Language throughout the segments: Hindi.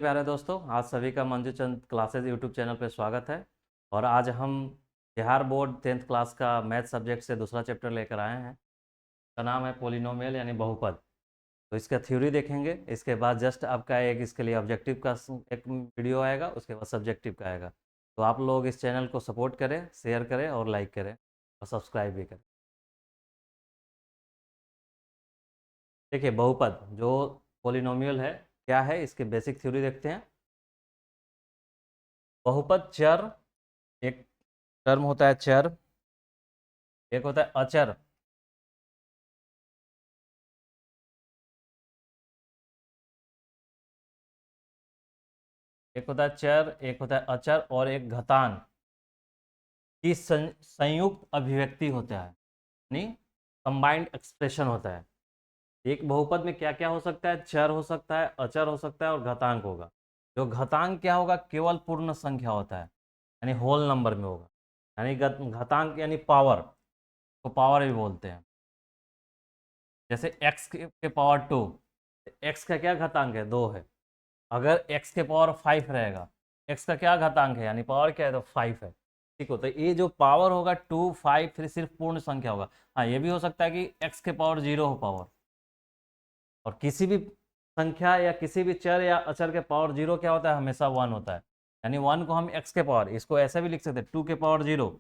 प्यारे दोस्तों, आज सभी का मंजू चंद क्लासेस यूट्यूब चैनल पे स्वागत है। और आज हम बिहार बोर्ड 10th क्लास का मैथ सब्जेक्ट से दूसरा चैप्टर लेकर आए हैं। का नाम है पोलिनोमियल यानी बहुपद। तो इसका थ्योरी देखेंगे, इसके बाद जस्ट आपका एक इसके लिए ऑब्जेक्टिव का एक वीडियो आएगा, उसके बाद सब्जेक्टिव का आएगा। तो आप लोग इस चैनल को सपोर्ट करें, शेयर करें और लाइक करें और सब्सक्राइब भी करें। देखिए, बहुपद जो पोलिनोमियल है क्या है, इसके बेसिक थ्योरी देखते हैं। बहुपद चर, एक टर्म होता है चर, एक होता है अचर। एक होता है चर, एक होता है अचर और एक घातांक की संयुक्त अभिव्यक्ति होता है, यानी कंबाइंड एक्सप्रेशन होता है। एक बहुपद में क्या क्या हो सकता है? चर हो सकता है, अचर हो सकता है और घातांक होगा। जो घातांक क्या होगा? केवल पूर्ण संख्या होता है, यानी होल नंबर में होगा। यानी घातांक यानी पावर, तो पावर भी बोलते हैं। जैसे x के पावर 2, x का क्या घातांक है? 2 है। अगर x के पावर 5 रहेगा, x का क्या घातांक है यानी पावर क्या है? तो 5 है। ठीक हो, तो ये जो पावर होगा 2, 5 फिर सिर्फ पूर्ण संख्या होगा। हाँ, ये भी हो सकता है कि x के पावर 0 हो पावर, और किसी भी संख्या या किसी भी चर या अचर के पावर 0 क्या होता है? हमेशा 1 होता है। यानी 1 को हम x के पावर, इसको ऐसे भी लिख सकते हैं 2 के पावर 0।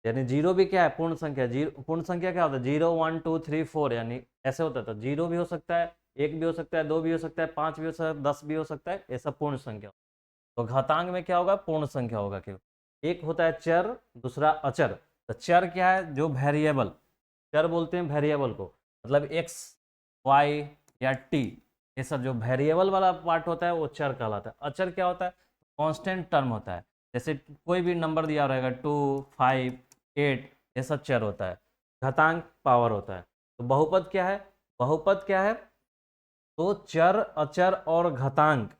यानी 0 भी क्या है? पूर्ण संख्या। जीरो पूर्ण संख्या क्या होता है? 0 1 2 3 4, यानी ऐसे होता है। तो 0 भी हो सकता है, 1 भी हो सकता है, 2 भी हो सकता है, 5 भी हो सकता है, 10 भी हो सकता है, ये सब पूर्ण संख्या। तो घातांक में क्या होगा? पूर्ण संख्या होगा केवल। एक होता है चर, दूसरा अचर। तो चर क्या है? जो वेरिएबल, चर बोलते हैं वेरिएबल को, मतलब एक्स, वाई या टी, ये सब जो वेरिएबल वाला पार्ट होता है वो चर कहलाता है। अचर क्या होता है? कांस्टेंट टर्म होता है। जैसे कोई भी नंबर दिया रहेगा 2, 5, 8, ये सब चर होता है। घातांक पावर होता है। तो बहुपद क्या है? बहुपद क्या है? तो चर, अचर और घातांक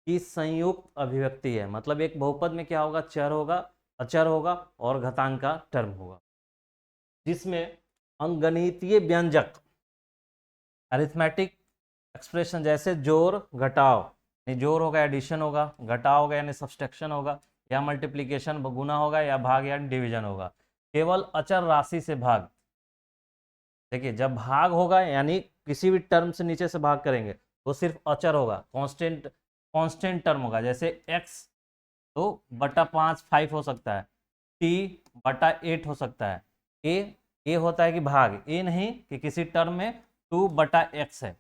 की संयुक्त अभिव्यक्ति है। मतलब एक बहुपद में क्या होगा? चर होगा, अचर होगा और घातांक का टर्म होगा, जिसमें अंकगणितीय व्यंजक, अरिथमेटिक एक्सप्रेशन, जैसे जोड़ घटाव, नहीं जोड़ होगा एडिशन होगा, घटाव होगा यानी सब्सट्रैक्शन होगा, या मल्टीप्लिकेशन गुना होगा, या भाग या डिवीजन होगा, केवल अचर राशि से भाग। देखिए, जब भाग होगा यानी किसी भी टर्म से नीचे से भाग करेंगे तो सिर्फ अचर होगा, कांस्टेंट कांस्टेंट टर्म होगा। जैसे एक्स तो बटा 5 5 हो सकता है, टी बटा 8 हो सकता है। ए होता है कि भाग, ए नहीं कि किसी टर्म में 2 बटा एक्स है,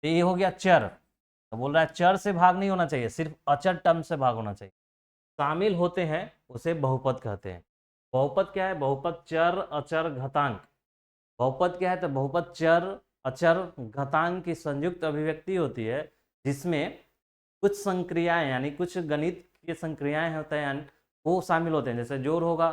तो ये हो गया चर। तो बोल रहा है चर से भाग नहीं होना चाहिए, सिर्फ अचर टर्म से भाग होना चाहिए। शामिल होते हैं उसे बहुपद कहते हैं। बहुपद क्या है? बहुपद चर, अचर, घातांक। बहुपद क्या है? तो बहुपद चर, अचर, घातांक की संयुक्त अभिव्यक्ति होती है, जिसमें कुछ संक्रियाएं यानी कुछ गणित की संक्रियाएं होते हैं, यानी वो शामिल होते हैं। जैसे जोड़ होगा,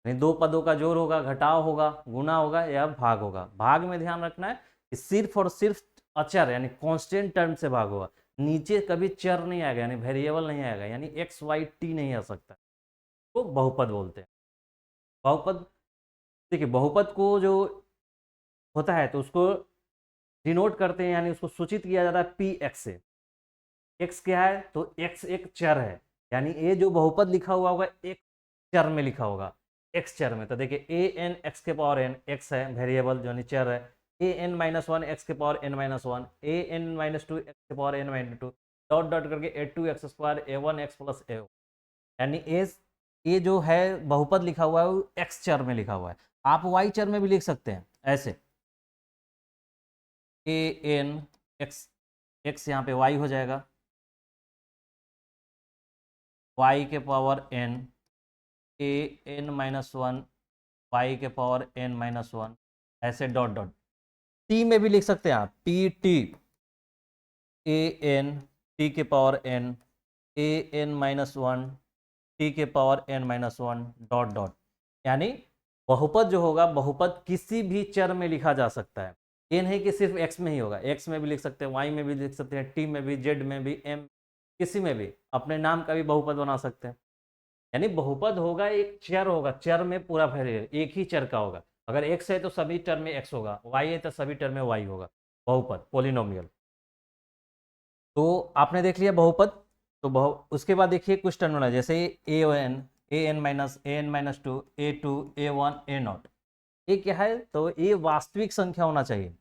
यानी दो पदों का जोड़ होगा, घटाव होगा, गुना होगा या भाग होगा। भाग में ध्यान रखना है कि सिर्फ और सिर्फ अचर यानी कांस्टेंट टर्म से भाग होगा, नीचे कभी चर नहीं आएगा, यानी वेरिएबल नहीं आएगा, यानी एक्स वाई टी नहीं आ सकता। तो बहुपद बोलते हैं। बहुपद, देखिए बहुपद को जो होता है तो उसको डिनोट करते हैं, यानी उसको सूचित किया जाता है पी एक्स से। एक्स क्या है? तो एक्स एक चर है, यानी ये जो बहुपद लिखा हुआ होगा एक चर में लिखा होगा, एक्स चर में। तो देखिए ए एन एक्स के पावर एन, एक्स है वेरिएबल जो चर है। A N minus one x के power N minus one, a N minus two x के power N minus two, dot dot करके a two x square a one x plus a, यानी ए जो है बहुपद लिखा हुआ है वो एक्स चर में लिखा हुआ है। आप वाई चर में भी लिख सकते हैं ऐसे, ए एन एक्स, एक्स यहाँ पे वाई हो जाएगा, वाई के power N, A N minus one, Y के पावर एन माइनस वन, ऐसे डॉट डॉट। टी में भी लिख सकते हैं आप, P T, A N T के power N, A N minus one, T के power N minus one, dot dot. यानी बहुपद जो होगा, बहुपद किसी भी चर में लिखा जा सकता है। ये नहीं कि सिर्फ एक्स में ही होगा, एक्स में भी लिख सकते हैं, वाई में भी लिख सकते हैं, टी में भी, जेड में भी, एम, किसी में भी अपने नाम का भी बहुपद बना सकते हैं। यानी बहुपद होगा एक चर होगा, चर में पूरा वेरिएबल एक ही चर का होगा। अगर एक्स है तो सभी टर्म में एक्स होगा, वाई है तो सभी टर्म में वाई होगा। बहुपद पोलिनोमियल। तो आपने देख लिया बहुपद। तो उसके बाद देखिए कुछ टर्मिनोलॉजी, जैसे a n -2 a2 a1 a0, ये क्या है? तो ये वास्तविक संख्या होना चाहिए।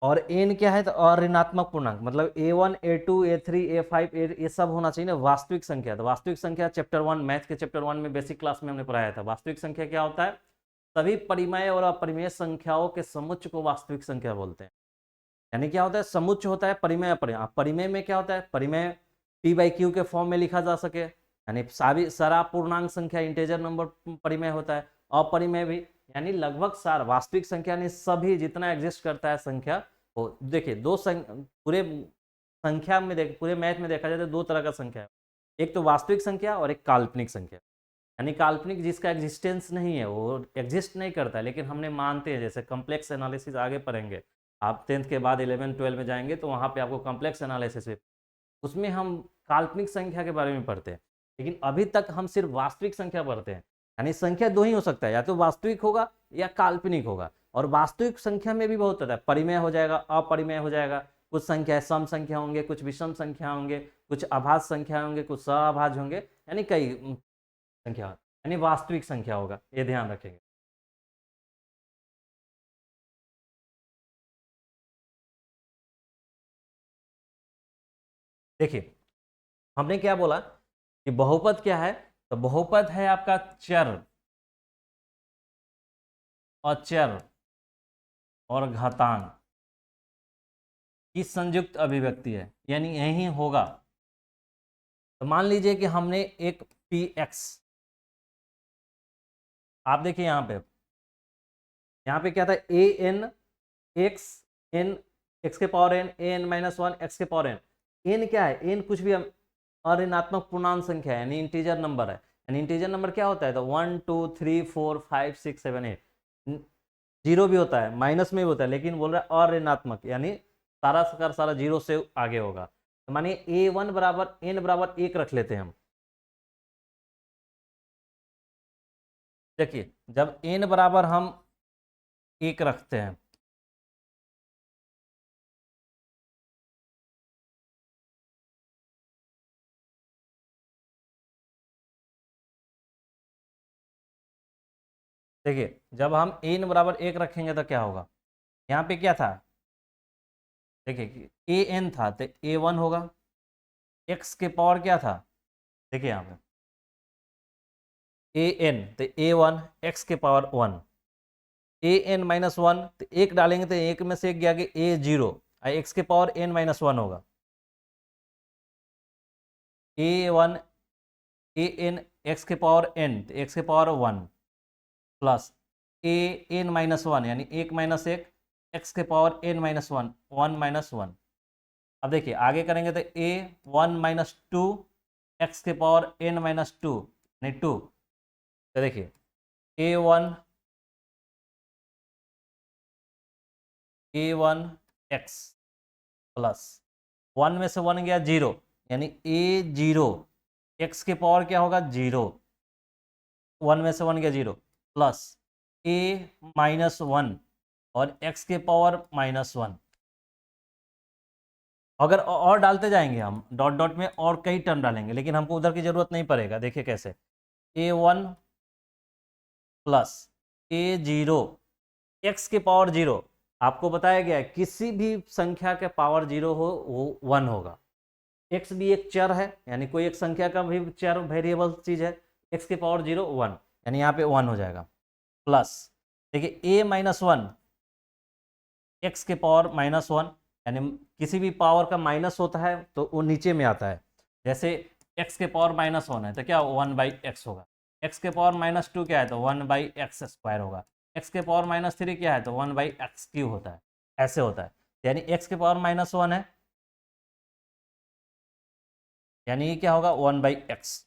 और एन क्या है? तो अऋणात्मक पूर्णांक, मतलब a1 a2 a3 a5 ये सब होना चाहिए ना वास्तविक संख्या। तो वास्तविक संख्या चैप्टर 1 मैथ के चैप्टर 1 में बेसिक क्लास में हमने पढ़ाया था। वास्तविक संख्या क्या होता है? सभी परिमेय और अपरिमेय संख्याओं के समुच्चय को वास्तविक संख्या बोलते हैं। यानी क्या होता है? समुच्चय होता है परिमेय अपरिमेय। परिमेय में क्या होता है? परिमेय p/q के फॉर्म में लिखा जा सके, यानी सारा पूर्णांक संख्या इंटीजर नंबर परिमेय होता है। अपरिमेय भी, यानी लगभग सारा वास्तविक संख्या ने सभी जितना एग्जिस्ट करता है संख्या वो। देखिए पूरे संख्या में पूरे मैथ में देखा जाए तो दो तरह का संख्या है, एक तो वास्तविक संख्या और एक काल्पनिक संख्या। यानी काल्पनिक जिसका एग्जिस्टेंस नहीं है, वो एग्जिस्ट नहीं करता है, लेकिन हमने मानते हैं। जैसे कॉम्प्लेक्स एनालिसिस आगे पढ़ेंगे, आप 10th के बाद 11 12 में जाएंगे तो वहाँ पे आपको कॉम्प्लेक्स एनालिसिस, उसमें हम काल्पनिक संख्या के बारे में पढ़ते हैं। लेकिन अभी तक हम सिर्फ वास्तविक संख्या पढ़ते हैं। यानी संख्या दो ही हो सकता है, या तो वास्तविक होगा या काल्पनिक होगा। और वास्तविक संख्या में भी बहुत होता है, परिमेय हो जाएगा, अपरिमेय हो जाएगा। कुछ संख्या सम संख्या होंगे, कुछ विषम संख्या होंगे, कुछ अभाज्य संख्या होंगे, कुछ सअभाज्य होंगे, यानी कई संख्या, यानी वास्तविक संख्या होगा, ये ध्यान रखेंगे। देखिए हमने क्या बोला कि बहुपद क्या है? तो बहुपद है आपका चर, अचर और घातांक की संयुक्त अभिव्यक्ति है, यानी यही होगा। तो मान लीजिए कि हमने एक px, आप देखिए यहाँ पे क्या था? a n x n x के power n a n -1 x के पावर n। n क्या है? n कुछ भी अऋणात्मक पूर्णांक संख्या है, यानी इंटीजर नंबर है। यानी इंटीजर नंबर क्या होता है? तो 1 2 3 4 5 6 7 8, जीरो भी होता है, माइनस में भी होता है, लेकिन बोल रहा है अऋणात्मक, यानी सारा का सारा जीरो से आगे होगा। तो मानिए a1 बराबर n बराबर 1 रख लेते हैं हम। देखिए जब n बराबर हम 1 रखते हैं, देखिए जब हम n बराबर 1 रखेंगे तो क्या होगा? यहाँ पे क्या था? देखिए a n था तो a1 होगा। x के पावर क्या था? देखिए यहाँ पे a n तो a1, x के पावर 1, a n -1 तो एक डालेंगे तो एक में से एक गया कि a0, x के पावर n -1 होगा। a1 a n x के पावर n तो x के पावर 1 प्लस a n -1, यानी एक माइनस एक, x के पावर n -1 1 -1। अब देखिए आगे करेंगे तो a1 -2 x के पावर n -2 नहीं 2। तो देखिए a1 x प्लस 1 में से 1 गया 0, यानी a0 x के पावर क्या होगा? 0, 1 में से 1 गया 0 प्लस a -1 और x के पावर -1। अगर और डालते जाएंगे हम डॉट डॉट में और कई टर्म डालेंगे, लेकिन हमको उधर की जरूरत नहीं पड़ेगा। देखिए कैसे, a1 प्लस a0 x के पावर 0, आपको बताया गया है किसी भी संख्या के पावर 0 हो वो 1 होगा। x भी एक चर है, यानी कोई एक संख्या का भी चर वेरिएबल चीज है। x के पावर 0 1, यानी यहाँ पे 1 हो जाएगा। प्लस देखिए a -1 x के पावर -1, यानी किसी भी पावर का माइनस होता है तो वो नीचे में आता है। जैसे x के पावर -1 है तो क्या 1/x होगा। x के पावर -2 क्या है? तो 1/x² होगा। x के पावर -3 क्या है? तो 1/x³ होता है। ऐसे होता है, यानी x के पावर -1 है, यानी ये क्या होगा? 1/x।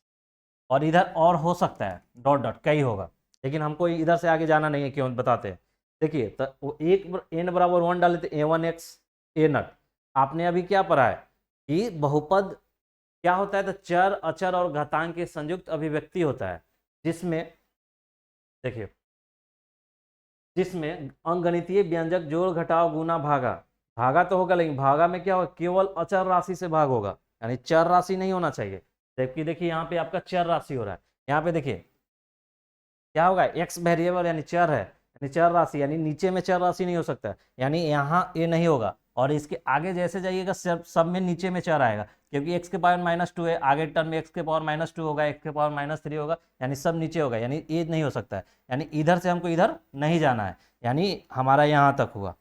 और इधर और हो सकता है डॉट डॉट कई होगा, लेकिन हमको इधर से आगे जाना नहीं है, क्यों बताते हैं। देखिए तो वो एक n बराबर 1 डाले तो a1x a0। आपने अभी क्या पढ़ा है कि बहुपद क्या होता है? तो चर अचर और घातांक के संयुक्त अभिव्यक्ति होता है, जिसमें देखिए जिसमें अंकगणितीय व्यंजक जोड़ घटाव गुना भागा भागा तो होगा, लेकिन भागा में क्या होगा, केवल अचर राशि से भाग होगा, यानी चर राशि नहीं होना चाहिए। जबकि देखिए यहाँ पे आपका चर राशि हो रहा है, यहाँ पे देखिए क्या होगा, एक्स वेरिएबल यानी चर है, यानी चर राशि, यानी नीचे में चर राशि नहीं हो सकता, यानी यहाँ ये नहीं होगा। और इसके आगे जैसे जाइएगा सब में नीचे में चर आएगा, क्योंकि एक्स के पावर -2 है, आगे टर्म में एक्स के पावर -2 होगा, एक्स के पावर -3 होगा, यानी सब नीचे होगा, यानी ये नहीं हो सकता है। यानी इधर से हमको इधर नहीं जाना है, यानी हमारा यहाँ तक हुआ,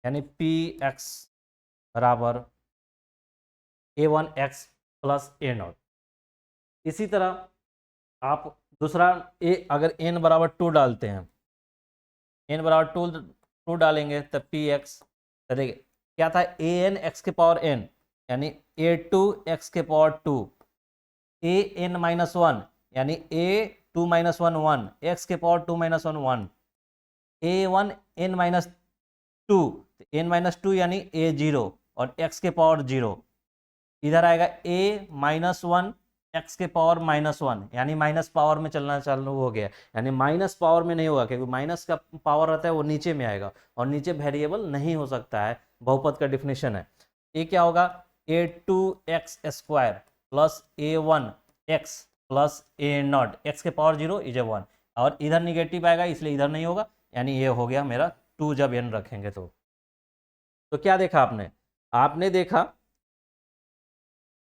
यानी पी एक्स बराबर A1x प्लस A0। इसी तरह आप दूसरा अगर n बराबर 2 डालते हैं, n बराबर 2 डालेंगे तब पी एक्स, देखिए क्या था, ए एन एक्स के पावर n, यानी A2 x के पावर 2, an-1 यानी A2 - 1 1, x के पावर 2 - 1 1, A1 n-2, n-2 यानी A0 और x के पावर 0, इधर आएगा A-1 एक्स के पावर -1, यानी माइनस पावर में चलना चालू हो गया, यानी माइनस पावर में नहीं होगा, क्योंकि माइनस का पावर रहता है वो नीचे में आएगा, और नीचे वेरिएबल नहीं हो सकता है, बहुपद का डिफिनेशन है। ये क्या होगा, A2x² plus A1x plus A0, x के पावर 0 इज 1, और इधर निगेटिव आएगा इसलिए इधर नहीं होगा, यानी ये हो गया मेरा 2 जब n रखेंगे तो क्या देखा आपने, आपने देखा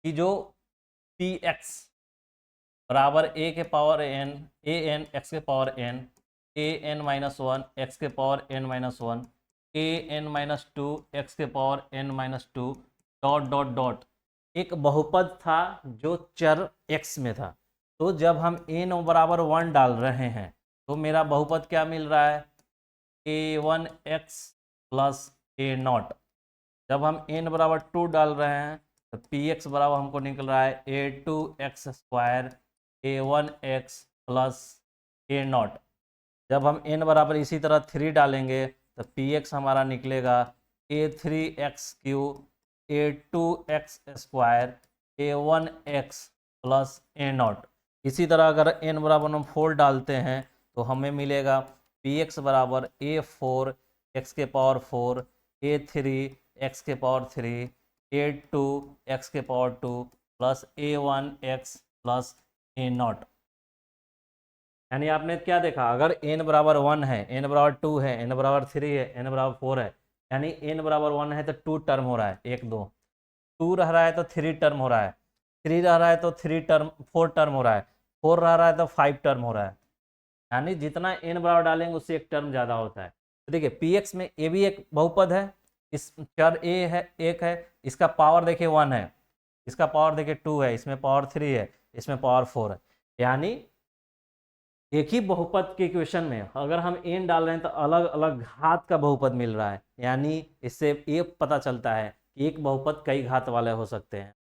कि जो पी एक्स बराबर ए के पावर एन, ए एन एक्स के power n, A n-1 x के power n-1, A n-2 x के power n-2 dot dot dot, एक बहुपद था जो चर x में था। तो जब हम n बराबर 1 डाल रहे हैं तो मेरा बहुपद क्या मिल रहा है, A1x प्लस A0। जब हम n बराबर 2 डाल रहे हैं तो पी एक्स बराबर हमको निकल रहा है A2x² A1x प्लस A0। जब हम n बराबर इसी तरह 3 डालेंगे तो पी एक्स हमारा निकलेगा A3x³ A2x² A1x plus A0। इसी तरह अगर n बराबर हम 4 डालते हैं तो हमें मिलेगा पी एक्स बराबर A4 x के पावर 4 A3 x के पावर 3 A2 x के power 2 plus A1x plus A0। यानी आपने क्या देखा, अगर n बराबर 1 है, n बराबर 2 है, n बराबर 3 है, n बराबर 4 है, यानी n बराबर 1 है तो 2 टर्म हो रहा है, 1 2, 2 रह रहा है तो 3 टर्म हो रहा है, 3 रह रहा है तो 4 टर्म हो रहा है, 4 रह रहा है तो 5 टर्म हो रहा है, यानी जितना n बराबर डालेंगे उससे एक टर्म ज़्यादा होता है। तो देखिए पी एक्स में ए भी एक बहुपद है, इस चर ए है, एक है, इसका पावर देखिए 1 है, इसका पावर देखिए 2 है, इसमें पावर 3 है, इसमें पावर 4 है, यानी एक ही बहुपद के इक्वेशन में अगर हम n डाल रहे हैं तो अलग अलग घात का बहुपद मिल रहा है, यानी इससे ये पता चलता है कि एक बहुपद कई घात वाले हो सकते हैं।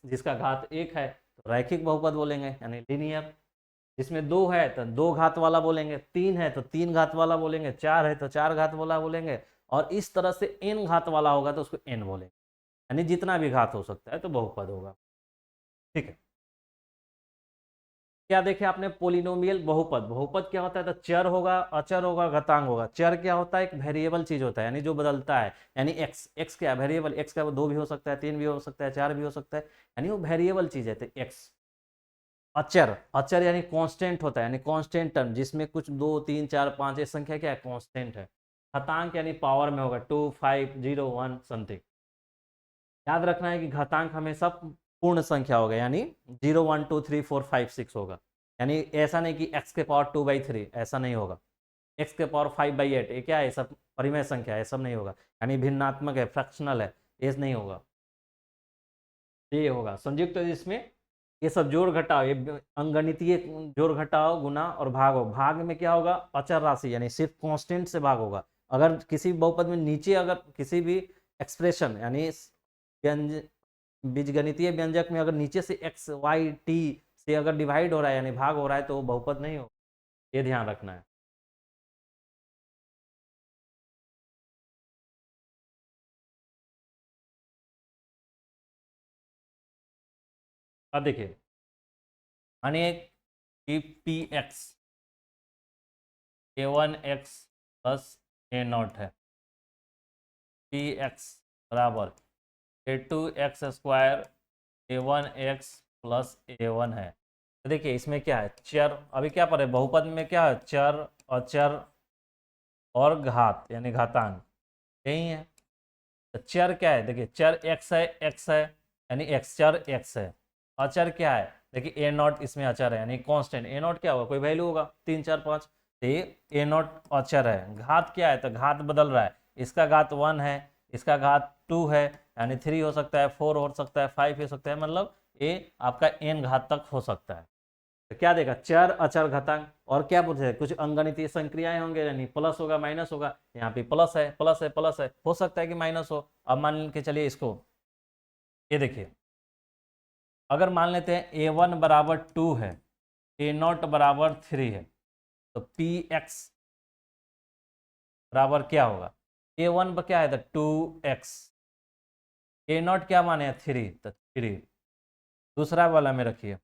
जिसका घात 1 है तो रैखिक बहुपद बोलेंगे, यानी लीनियर। जिसमें 2 है तो 2 घात वाला बोलेंगे, 3 है तो 3 घात वाला बोलेंगे, 4 है तो 4 घात वाला बोलेंगे, और इस तरह से n घात वाला होगा तो उसको n बोलेंगे, यानी जितना भी घात हो सकता है तो बहुपद होगा। ठीक है, क्या देखे आपने, पोलिनोमियल बहुपद, बहुपद क्या होता है, तो चर होगा, अचर होगा, घातांक होगा। चर क्या होता है, एक वेरिएबल चीज होता है, यानी जो बदलता है, यानी एक्स, एक्स क्या वेरिएबल, एक्स का 2 भी हो सकता है, 3 भी हो सकता है, 4 भी हो सकता है, यानी वो वेरिएबल चीज है तो एक्स। अचर, अचर यानी कांस्टेंट होता है, यानी कांस्टेंट टर्म जिसमें कुछ 2 3 4 5 ये संख्या क्या है, कांस्टेंट है। घातांक यानी पावर में होगा 2 5 0 1 समथिंग। याद रखना है कि घातांक हमेशा पूर्ण संख्या होगा, यानी 0 1 2 3 4 5 6 होगा, यानी ऐसा नहीं कि x के पावर 2/3, ऐसा नहीं होगा। x के पावर 5/8 ये क्या है, सब परिमेय संख्या है, सब नहीं होगा, यानी भिन्नात्मक है, फ्रैक्शनल है, ये नहीं होगा, ये होगा संयुक्त। तो इसमें ये सब जोड़ घटाव, ये अंगगणितीय जोड़ घटाव गुना और भाग हो, भाग में क्या होगा, अचर राशि यानी सिर्फ कांस्टेंट से भाग होगा। अगर किसी बहुपद में नीचे अगर किसी भी एक्सप्रेशन यानी व्यंज बीजगणितीय व्यंजक में अगर नीचे से एक्स वाई टी से अगर डिवाइड हो रहा है यानी भाग हो रहा है तो वो बहुपद नहीं हो, ये ध्यान रखना है। अब देखिए, मानिए कि P x A1x plus A0 है, पी एक्स बराबर a2x² a1x प्लस a1 है। तो देखिए इसमें क्या है, चर, अभी क्या पढ़े, बहुपद में क्या है, चर, अचर और घात यानी घातांक, यही है। तो चर क्या है, देखिए चर x है यानी x, चर x है। अचर क्या है, देखिए ए नॉट इसमें अचर है यानी कांस्टेंट, ए नॉट क्या होगा, कोई वैल्यू होगा, 3 4 5, तो ये ए नॉट अचर है। घात क्या है, तो घात बदल रहा है, इसका घात 1 है, इसका घात 2 है, यानी 3 हो सकता है, 4 हो सकता है, 5 हो सकता है, मतलब ये आपका n घात तक हो सकता है। तो क्या देगा, चर अचर घातांक। और क्या पूछे हैं, कुछ अंगणितीय संक्रियाएं होंगे, यानी प्लस होगा माइनस होगा, यहाँ पे प्लस है प्लस है प्लस है, हो सकता है कि माइनस हो। अब मान के चलिए इसको, ये देखिए अगर मान लेते हैं a1 बराबर 2 है, a0 बराबर 3 है, तो px बराबर क्या होगा, a1 पर क्या है तो 2x, a0 क्या माने 3, तो 3। दूसरा वाला में रखिए,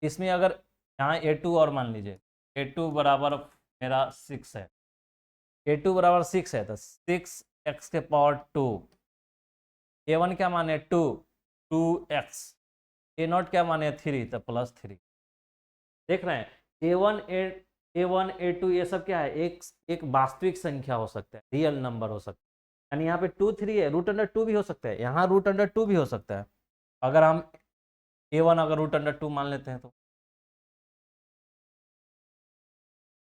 इसमें अगर यहाँ a2 और मान लीजिए, a2 बराबर मेरा 6 है, a2 बराबर 6 है, तो 6x⁻², a1 क्या माने 2, 2x, a0 क्या माने 3, तो +3। देख रहे हैं, a1 a2 ये सब क्या है, एक वास्तविक संख्या हो सकता है, रियल नंबर हो सकता है, यानी यहाँ पे 2 3 है, √2 भी हो सकता है, यहाँ √2 भी हो सकता है। अगर हम a1 अगर √2 मान लेते हैं तो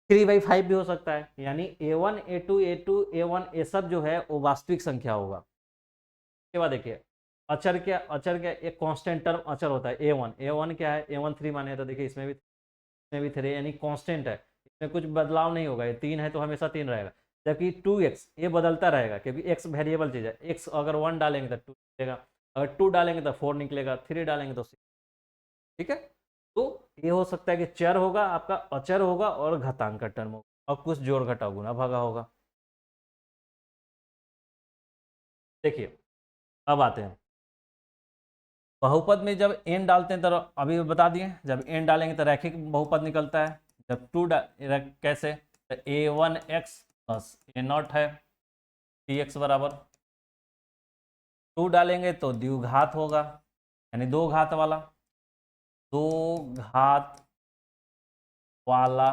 3/5 भी हो सकता है, यानी a1 a2 a2 a1 ये सब जो है वो वास्तविक संख्या होगा। उसके बाद देखिए अचर क्या, एक कांस्टेंट टर्म अचर होता है a1 क्या है, a1 3 माने, तो देखिए इसमें भी 3 यानी कांस्टेंट है, इसमें कुछ बदलाव नहीं होगा, ये 3 है तो हमेशा 3 रहेगा। जबकि 2x ये बदलता रहेगा, क्योंकि x वेरिएबल चीज़ है, x अगर 1 डालेंगे तो 2 निकलेगा, अगर 2 डालेंगे तो 4 निकलेगा, 3 डालेंगे तो 6। ठीक है, तो ये हो सकता है कि चर होगा आपका, अचर होगा और घातांक का टर्म होगा, और कुछ जोड़ घटाव गुना भागा होगा। देखिए अब आते हैं बहुपद में, जब n डालते हैं तो अभी बता दिए, जब n डालेंगे तो रैखिक बहुपद निकलता है। जब कैसे, तो a1x प्लस a0 है, px बराबर 2 डालेंगे तो द्विघात होगा, यानी दो घात वाला, दो घात वाला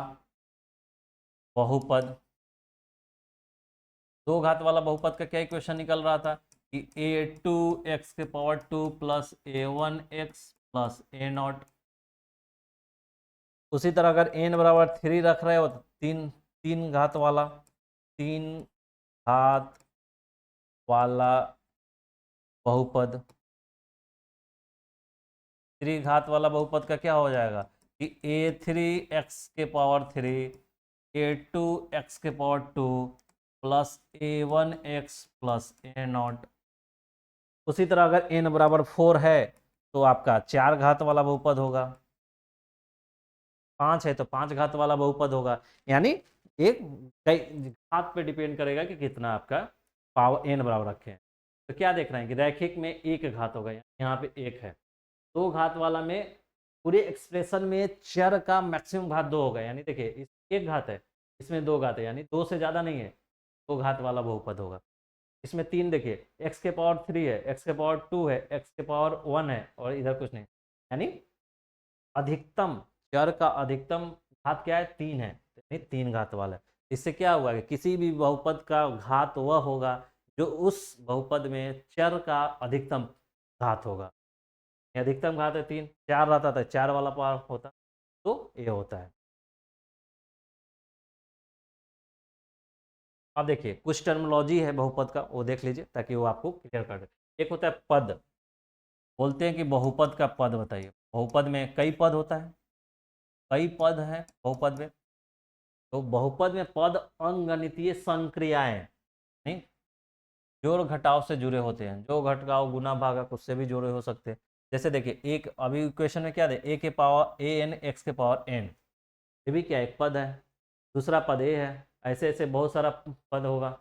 बहुपद। दो घात वाला बहुपद का क्या इक्वेशन निकल रहा था कि a2x⁻² plus a1x plus a0। उसी तरह अगर n बराबर 3 रख रहे हो तो तीन घात वाला, तीन घात वाला बहुपद। त्रिघात वाला बहुपद का क्या हो जाएगा कि a3x⁻3 a2x⁻2 plus a1x plus a0। उसी तरह अगर n बराबर 4 है तो आपका 4 घात वाला बहुपद होगा, 5 है तो 5 घात वाला बहुपद होगा, यानी एक कई घात पे डिपेंड करेगा कि कितना आपका पावर n बराबर रखे हैं। तो क्या देख रहे हैं कि रैखिक में एक घात होगा, यहाँ पे एक है, दो घात वाला में पूरे एक्सप्रेशन में चर का मैक्सिमम घात 2 होगा, यानी देखिए इस एक घात है, इसमें 2 घात है, यानी 2 से ज़्यादा नहीं है, 2 घात वाला बहुपद होगा। इसमें 3 देखिए, x⁻3 है, x⁻2 है, x⁻1 है, और इधर कुछ नहीं, यानी अधिकतम चर का अधिकतम घात क्या है, 3 है, यानी 3 घात वाला है। इससे क्या हुआ कि किसी भी बहुपद का घात वह होगा जो उस बहुपद में चर का अधिकतम घात होगा। अधिकतम घात है 3, 4 रहता था 4 वाला पावर होता, तो ये होता है। अब देखिए कुछ टर्मिनोलॉजी है बहुपद का, वो देख लीजिए ताकि वो आपको क्लियर कर दे। एक होता है पद, बोलते हैं कि बहुपद का पद बताइए। बहुपद में कई पद होता है, कई पद है बहुपद में। तो बहुपद में पद अंगगणितीय संक्रियाएं, नहीं, जोड़ घटाव से जुड़े होते हैं, जो घटाव गुना भागा उससे भी जुड़े हो सकते हैं। जैसे देखिए एक अभी इक्वेशन में क्या दे, a के पावर an x⁻n, ये भी क्या एक पद है, दूसरा पद ए है, ऐसे ऐसे बहुत सारा पद होगा।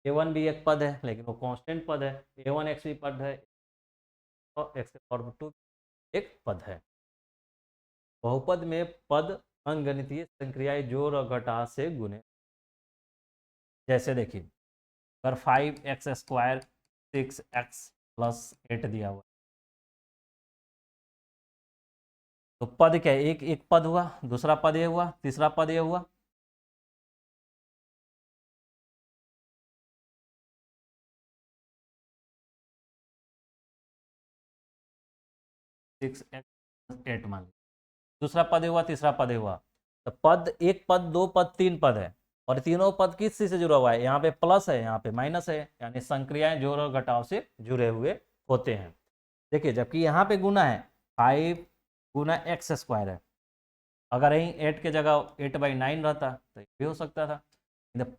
a1 भी एक पद है लेकिन वो कांस्टेंट पद है, a1x भी पद है, और x⁻2 एक पद है। बहुपद में पद अंगगणितीय संक्रियाएं जोड़ और घटाव से गुने। जैसे देखिए अगर 5x² 6x+8 दिया हुआ, तो पद क्या है, एक एक पद हुआ, दूसरा पद ये हुआ, तीसरा पद ये हुआ। सिक्स एक्स एट मान लीजिए, दूसरा पद ये हुआ, तीसरा पद ये हुआ। तो पद, एक पद, दो पद, तीन पद है, और तीनों पद किस चीज से जुड़ा हुआ है, यहाँ पे प्लस है, यहाँ पे माइनस है, यानी संक्रियाएं जोड़ और घटाव से जुड़े हुए होते हैं। देखिए, जबकि यहाँ पे गुना है, 5 गुना x² है, अगर यहीं 8 के जगह 8/9 रहता तो ये भी हो सकता था।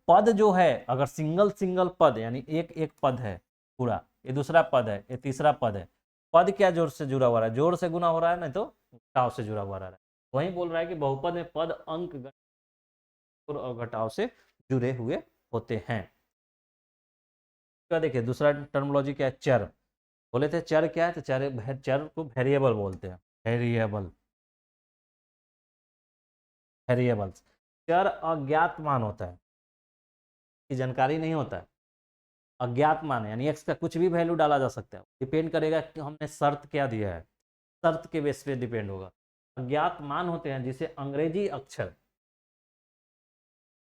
पद जो है, अगर सिंगल सिंगल पद, यानी एक एक पद है पूरा, ये दूसरा पद है, ये तीसरा पद है, पद क्या जोड़ से जुड़ा हुआ है, जोड़ से गुना हो रहा है, नहीं तो घटाव से जुड़ा हुआ रहा है। वही बोल रहा है कि बहुपद में पद अंक और घटाव से जुड़े हुए होते हैं। क्या देखिए, दूसरा टर्मोलॉजी क्या है, चर। बोले थे चर क्या है, तो चर को वेरिएबल बोलते हैं, वेरिएबल्स। चर अज्ञात मान होता है, की जानकारी नहीं होता है, अज्ञात मान है, यानी एक्स का कुछ भी वैल्यू डाला जा सकता है, डिपेंड करेगा कि हमने शर्त क्या दिया है, शर्त के बेस पे डिपेंड होगा। अज्ञात मान होते हैं जिसे अंग्रेजी अक्षर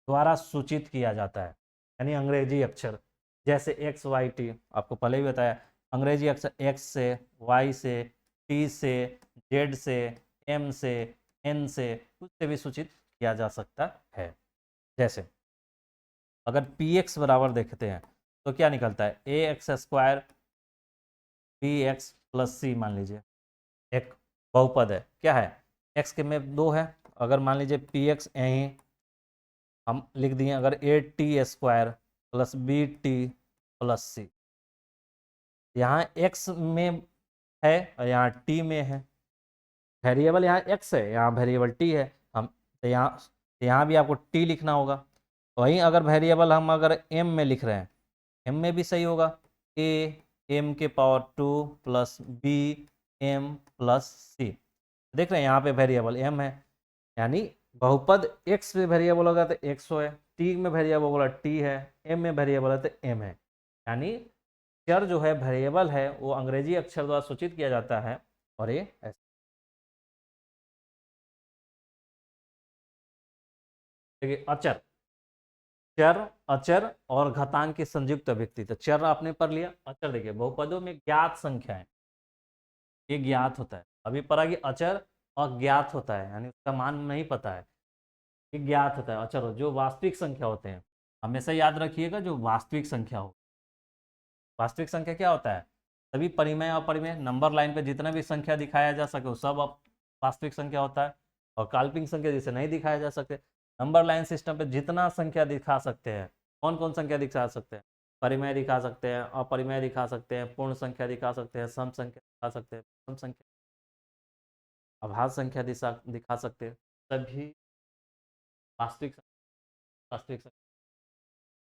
द्वारा सूचित किया जाता है, यानी अंग्रेजी अक्षर, जैसे एक्स वाई टी, आपको पहले ही बताया, अंग्रेजी अक्षर एक्स से, वाई से, टी से, जेड से, एम से, एन से, कुछ से भी सूचित किया जा सकता है। जैसे अगर पी एक्स बराबर देखते हैं तो क्या निकलता है, ax² bx+c मान लीजिए, एक बहुपद है, क्या है, x के में 2 है, अगर मान लीजिए px यहीं हम लिख दिए, अगर at² + bt+c, यहाँ x में है और यहाँ t में है, वेरिएबल यहाँ x है, यहाँ वेरिएबल t है, हम तो यहाँ भी आपको t लिखना होगा। वहीं अगर वेरिएबल हम अगर m में लिख रहे हैं, m में भी सही होगा, a m⁻² + b m+c, देख रहे हैं यहाँ पे वेरिएबल m है, यानी बहुपद x में वेरिएबल होगा तो x है, t में वेरिएबल होगा t है, m में वेरिएबल है तो m है, यानी चर जो है, वेरिएबल है, वो अंग्रेजी अक्षर द्वारा सूचित किया जाता है, और ये ऐसे। देखिए अचर, चर, अचर और घातांक की संयुक्त अभिव्यक्ति, तो चर आपने पढ़ लिया, अचर देखिए बहुपदों में ज्ञात संख्याएं, ये ज्ञात होता है, अभी पढ़ा कि अचर अज्ञात होता है, यानी उसका मान नहीं पता है, ये ज्ञात होता है। अचर जो वास्तविक संख्या होते हैं, हमेशा याद रखिएगा, जो वास्तविक संख्या हो, वास्तविक संख्या क्या होता है, सभी परिमेय और अपरिमेय नंबर लाइन पे जितना भी संख्या दिखाया जा सके वो सब वास्तविक संख्या होता है, और काल्पनिक संख्या जिसे नहीं दिखाया जा सकते, नंबर लाइन सिस्टम पे जितना संख्या दिखा सकते हैं, कौन कौन संख्या दिखा सकते हैं, परिमेय दिखा सकते हैं, अपरिमेय दिखा सकते हैं, पूर्ण संख्या दिखा सकते हैं, सम संख्या दिखा सकते हैं, सम संख्या, अभाज्य संख्या दिखा सकते हैं, सभी वास्तविक वास्तविक संख्या,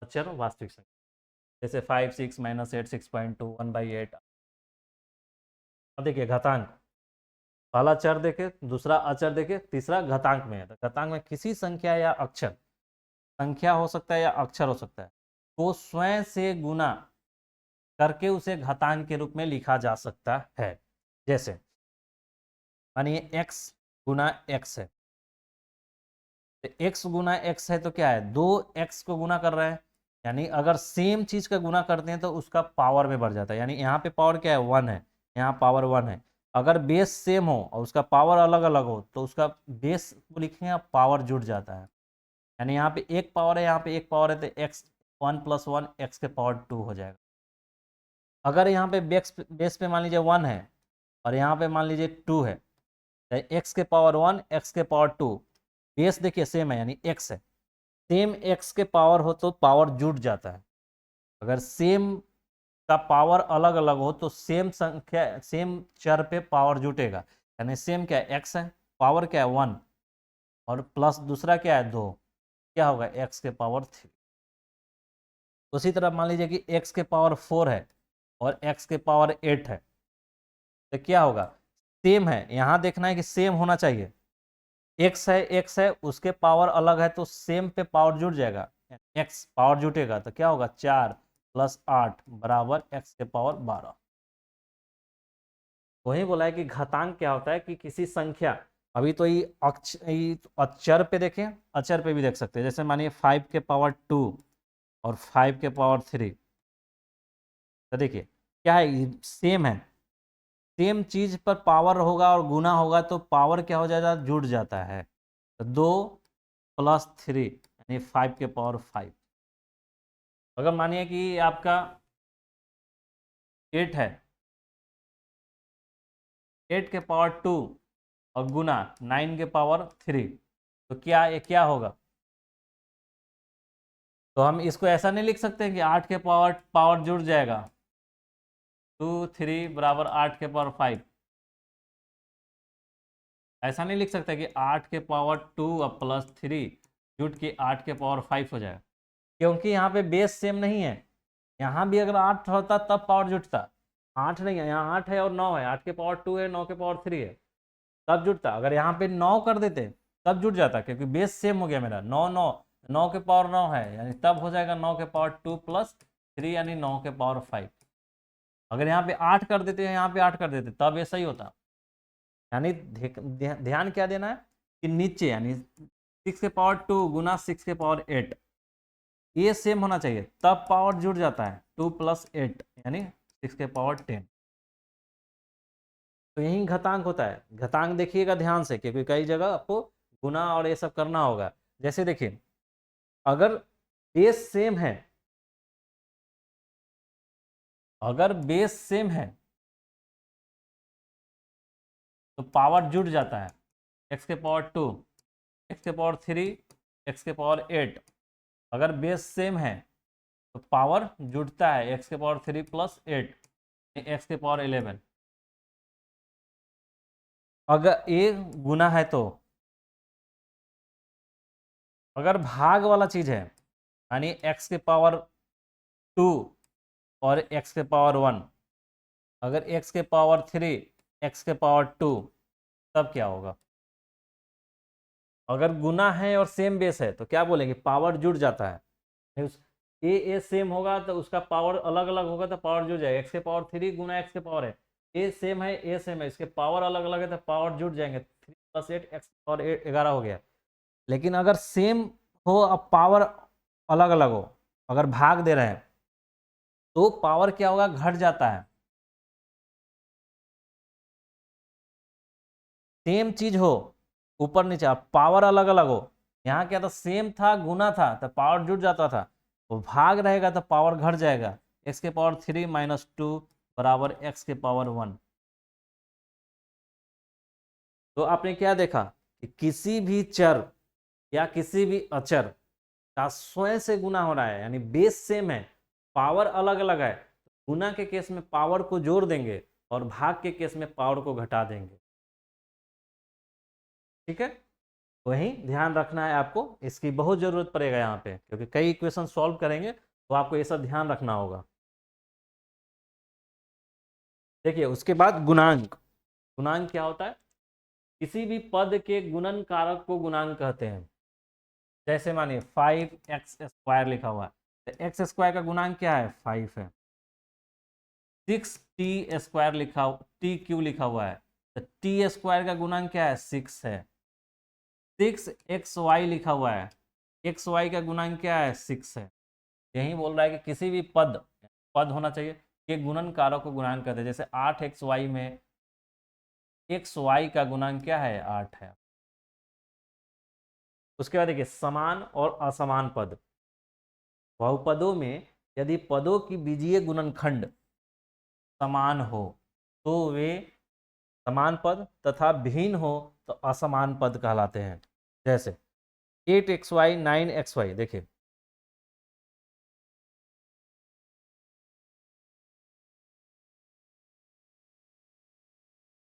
अचर वास्तविक संख्या, जैसे 5 6 -8 6.2 1/8। अब देखिए घातांक, पहला चर देखे, दूसरा अचर देखे, तीसरा घातांक में है, तो घातांक में किसी संख्या या अक्षर, संख्या हो सकता है या अक्षर हो सकता है, तो स्वयं से गुना करके उसे घातांक के रूप में लिखा जा सकता है। जैसे मानिए x गुना x है, तो x गुना x है तो क्या है, 2x को गुना कर रहे हैं, यानी अगर सेम चीज का गुना करते हैं तो उसका पावर में बढ़ जाता है, यानी यहाँ पे पावर क्या है, 1 है, यहाँ पावर 1 है। अगर बेस सेम हो और उसका पावर अलग अलग हो तो उसका बेस को लिखेंगे, पावर जुड़ जाता है, यानी यहाँ पे एक पावर है, यहाँ पे एक पावर है, तो x 1 + 1 x⁻² हो जाएगा। अगर यहाँ पे बेस पे मान लीजिए 1 है और यहाँ पे मान लीजिए 2 है, तो x⁻1 x⁻², बेस देखिए सेम है, यानी x है, सेम x के पावर हो तो पावर जुड़ जाता है, अगर सेम का पावर अलग अलग हो तो सेम संख्या, सेम चर पे पावर जुटेगा, यानी सेम क्या है, x है, पावर क्या है 1, और प्लस दूसरा क्या है 2, क्या होगा x⁻3। उसी तरह मान लीजिए कि x⁻4 है और x⁻8 है, तो क्या होगा, सेम है, यहां देखना है कि सेम होना चाहिए, x है उसके पावर अलग है तो सेम पे पावर जुड़ जाएगा, x पावर जुटेगा तो क्या होगा 4, प्लस 8 बराबर x के पावर 12। वही बोला है कि घातांक क्या होता है कि किसी संख्या, अभी तो ये अचर पे देखें, अचर पे भी देख सकते हैं, जैसे मानिए 5 के पावर 2 और 5 के पावर 3, तो देखिए क्या है, सेम है, सेम चीज पर पावर होगा और गुना होगा तो पावर क्या हो जाएगा, जुड़ जाता है। तो 2 + 3 यानी 5 के पावर 5। अगर मानिए कि आपका 8 है, 8 के पावर 2 और गुना 9 के पावर 3, तो क्या ये क्या होगा, तो हम इसको ऐसा नहीं लिख सकते कि 8 के पावर पावर जुड़ जाएगा, 2 3 बराबर 8 के पावर 5, ऐसा नहीं लिख सकते कि 8 के पावर 2 और प्लस 3 जुट के 8 के पावर 5 हो जाएगा, क्योंकि यहाँ पे बेस सेम नहीं है। यहाँ भी अगर 8 होता तब पावर जुटता, 8 नहीं है, यहाँ 8 है और 9 है, 8 के पावर 2 है, 9 के पावर 3 है, तब जुटता। अगर यहाँ पे 9 कर देते तब जुट जाता, क्योंकि बेस सेम हो गया मेरा, 9 9, 9 के पावर 9 है, यानी तब हो जाएगा 9 के पावर 2 + 3 यानी 9 के पावर 5। अगर यहाँ पे 8 कर देते हैं, यहाँ पे 8 कर देते तब ये सही होता। यानी ध्यान क्या देना है कि नीचे यानी 6 के पावर 2 गुना 6 के पावर 8, ये सेम होना चाहिए, तब पावर जुड़ जाता है, 2 + 8 यानी 6 के पावर 10। तो यही घातांक होता है। घातांक देखिएगा ध्यान से, क्योंकि कई जगह आपको गुना और ये सब करना होगा। जैसे देखिए, अगर बेस सेम है, अगर बेस सेम है तो पावर जुड़ जाता है, x के पावर 2, x के पावर 3, x के पावर 8। अगर बेस सेम है तो पावर जुड़ता है, x के पावर 3 + 8 x के पावर 11। अगर ए गुना है तो, अगर भाग वाला चीज है यानी x के पावर 2 और x के पावर 1, अगर x के पावर 3 x के पावर 2, तब क्या होगा, अगर गुना है और सेम बेस है तो क्या बोलेंगे, पावर जुड़ जाता है। ए सेम होगा तो उसका पावर अलग अलग होगा तो पावर जुड़ जाएगा, एक्स के पावर 3 गुना एक्स के पावर है, ए सेम है, ए सेम है, इसके पावर अलग अलग है तो पावर जुड़ जाएंगे, 3 + 8 एक्स पावर 11 हो गया। लेकिन अगर सेम हो अब पावर अलग अलग हो, अगर भाग दे रहे हैं तो पावर क्या होगा, घट जाता है। सेम चीज हो ऊपर नीचे, पावर अलग अलग हो, यहाँ क्या था, सेम था गुना था तो पावर जुड़ जाता था, वो भाग रहेगा तो पावर घट जाएगा, एक्स के पावर 3 - 2 बराबर एक्स के पावर 1। तो आपने क्या देखा कि किसी भी चर या किसी भी अचर का स्वयं से गुना हो रहा है, यानी बेस सेम है, पावर अलग अलग है, गुना के केस में पावर को जोड़ देंगे और भाग के केस में पावर को घटा देंगे। ठीक है, वही ध्यान रखना है आपको, इसकी बहुत जरूरत पड़ेगा यहाँ पे, क्योंकि कई इक्वेशन सॉल्व करेंगे तो आपको ये सब ध्यान रखना होगा। देखिए उसके बाद गुणांक। गुणांक क्या होता है, किसी भी पद के गुणन कारक को गुणांक कहते हैं। जैसे मानिए 5x² लिखा हुआ है, तो x² का गुणांक क्या है, 5 है। 6t² लिखा, t³ लिखा हुआ है, तो t² का गुणांक क्या है, 6 है। 6xy लिखा हुआ है, xy का गुणांक क्या है, 6 है। यही बोल रहा है कि किसी भी पद, पद होना चाहिए, के गुणन कारक को गुणांक कहते हैं। जैसे 8xy में xy का गुणांक क्या है, 8 है। उसके बाद देखिए समान और असमान पद। बहुपदों में यदि पदों की बीजीय गुणनखंड समान हो तो वे समान पद, तथा भिन्न हो तो असमान पद कहलाते हैं। जैसे 8xy 9xy, देखिए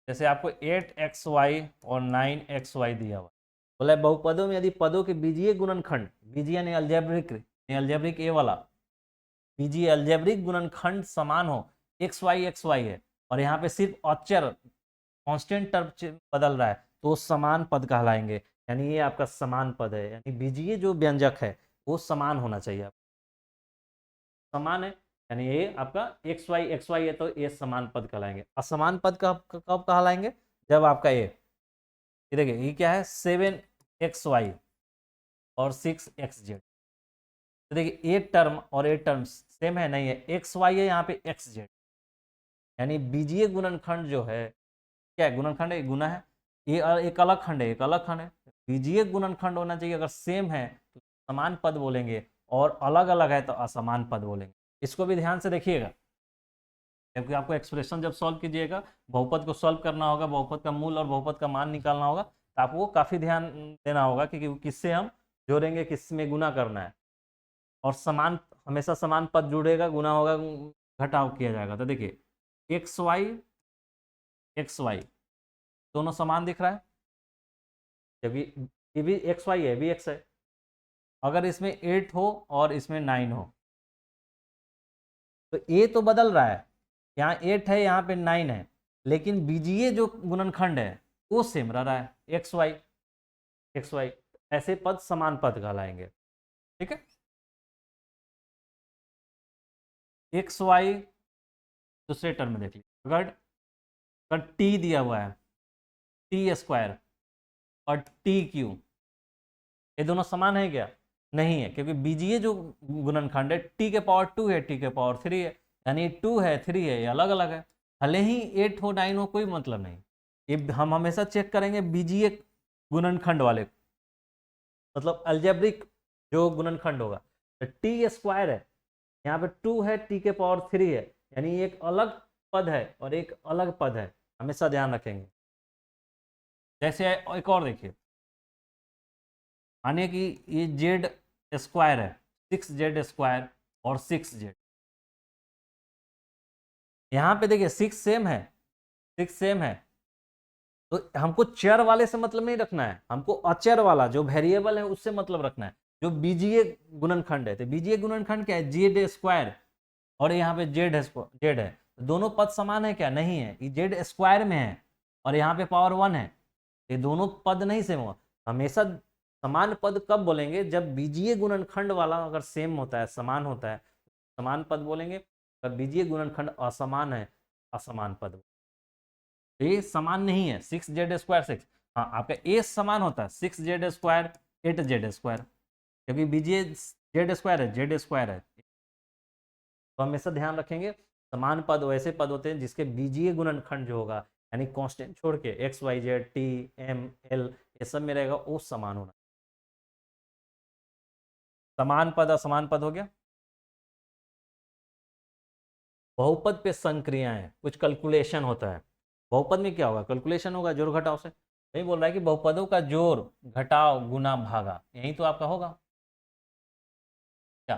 जैसे आपको 8xy और 9xy दिया हुआ, बोला बहुपदों में यदि पदों के बीजीय गुणनखंड, बीजीय यानी अलजेब्रिक, अलजेब्रिक ए वाला, बीजीय अलजेब्रिक गुणनखंड समान हो, xy है और यहाँ पे सिर्फ अचर कांस्टेंट टर्म बदल रहा है, तो समान पद कहलाएंगे। यानी ये आपका समान पद है, यानी बीजीय जो व्यंजक है वो समान होना चाहिए। समान है यानी ये आपका एक्स वाई है तो ये समान पद कहलाएंगे। असमान पद कब कहलाएंगे? जब आपका ये देखिए ये क्या है 7xy और 6xz। तो देखिए एक टर्म और एक टर्म सेम है नहीं है, एक्स वाई है यहाँ पे एक्स जेड, यानी बीजीय गुणनखंड जो है क्या है, गुणनखंड है, गुना है, ये एक अलग खंड है, एक अलग खंड है। बीजीय गुणनखंड होना चाहिए, अगर सेम है तो समान पद बोलेंगे और अलग अलग है तो असमान पद बोलेंगे। इसको भी ध्यान से देखिएगा, क्योंकि आपको एक्सप्रेशन जब सॉल्व कीजिएगा, बहुपद को सॉल्व करना होगा, बहुपद का मूल और बहुपद का मान निकालना होगा, तो आपको काफी ध्यान देना होगा कि किससे हम जोड़ेंगे, किस में गुना करना है। और समान, हमेशा समान पद जुड़ेगा, गुना होगा, घटाव किया जाएगा। तो देखिए एक्स वाई दोनों समान दिख रहा है, जब ये भी एक्स वाई है, भी एक्स है। अगर इसमें 8 हो और इसमें 9 हो तो ए तो बदल रहा है, यहाँ 8 है यहाँ पे 9 है, लेकिन बीजीय जो गुणनखंड है वो सेम रह रहा है, एक्स वाई। ऐसे पद समान पद कहलाएंगे। ठीक है, एक्स वाई दूसरे टर्म में देख लीजिए, अगर टी दिया हुआ है, टी स्क्वायर और टी क्यू, ये दोनों समान है क्या? नहीं है, क्योंकि बीजीय जो गुणनखंड है टी के पावर 2 है, टी के पावर 3 है, यानी 2 है 3 है, ये अलग अलग है। भले ही 8 हो 9 हो कोई मतलब नहीं, ये हम हमेशा चेक करेंगे बीजीय गुणनखंड वाले, मतलब अलजेब्रिक जो गुणनखंड होगा। तो टी स्क्वायर है, यहाँ पे 2 है, टी के पावर 3 है, यानी एक अलग पद है और एक अलग पद है, हमेशा ध्यान रखेंगे। जैसे एक और देखिए, मानिए कि ये जेड स्क्वायर है, 6z स्क्वायर और 6z, यहाँ पे देखिए 6 सेम है, 6 सेम है, तो हमको चर वाले से मतलब नहीं रखना है, हमको अचर वाला जो वेरिएबल है उससे मतलब रखना है, जो बीजीय गुणनखंड है। तो बीजीय गुणनखंड क्या है? जेड स्क्वायर, और यहाँ पे जेड है, दोनों पद समान है क्या? नहीं है, ये जेड स्क्वायर में है और यहाँ पे पावर 1 है, ये दोनों पद नहीं सेम होगा। हमेशा समान पद कब बोलेंगे? जब बीजीय गुणनखंड वाला अगर सेम होता है, समान होता है, समान पद बोलेंगे। अगर बीजीय गुणनखंड असमान है, असमान पद। ए समान नहीं है, 6z स्क्वायर 6, हाँ आपका ए समान होता है 6z स्क्वायर 8z स्क्वायर, क्योंकि बीजीय जेड स्क्वायर है, जेड स्क्वायर है। तो हमेशा ध्यान रखेंगे, समान पद वैसे पद होते हैं जिसके बीजीय गुणनखंड जो होगा, यानी कांस्टेंट छोड़ के x y z t m l ये सब में रहेगा, वो समान होना। समान पद असमान पद हो गया। बहुपद पे संक्रियाएं, कुछ कैलकुलेशन होता है। बहुपद में क्या होगा? कैलकुलेशन होगा, जोड़ घटाव से। यही बोल रहा है कि बहुपदों का जोड़ घटाव गुना भागा, यही तो आपका होगा। क्या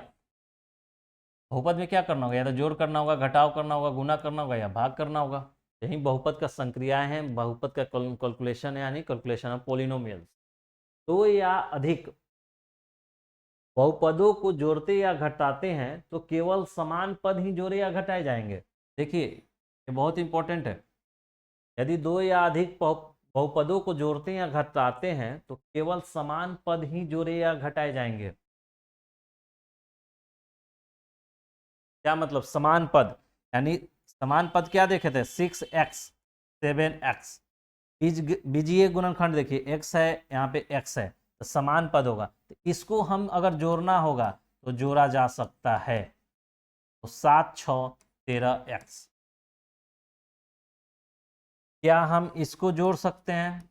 बहुपद में क्या करना होगा? या तो जोड़ करना होगा, घटाव करना होगा, गुना करना होगा या भाग करना होगा। यही बहुपद का संक्रियाएं हैं, बहुपद का कैलकुलेशन है, यानी कैलकुलेशन ऑफ पॉलिनोमियल्स। दो या अधिक बहुपदों को जोड़ते या घटाते हैं तो केवल समान पद ही जोड़े या घटाए जाएंगे। देखिए ये बहुत इंपॉर्टेंट है, यदि दो या अधिक बहुपदों को जोड़ते या घटाते हैं तो केवल समान पद ही जोड़े या घटाए जाएंगे। क्या मतलब समान पद? यानी समान पद क्या देखे थे? 6x 7x। बीजीय गुणनखंड देखिए x है, यहाँ पे x है, तो समान पद होगा, तो इसको हम अगर जोड़ना होगा तो जोड़ा जा सकता है। तो 7 6 13x, क्या हम इसको जोड़ सकते हैं?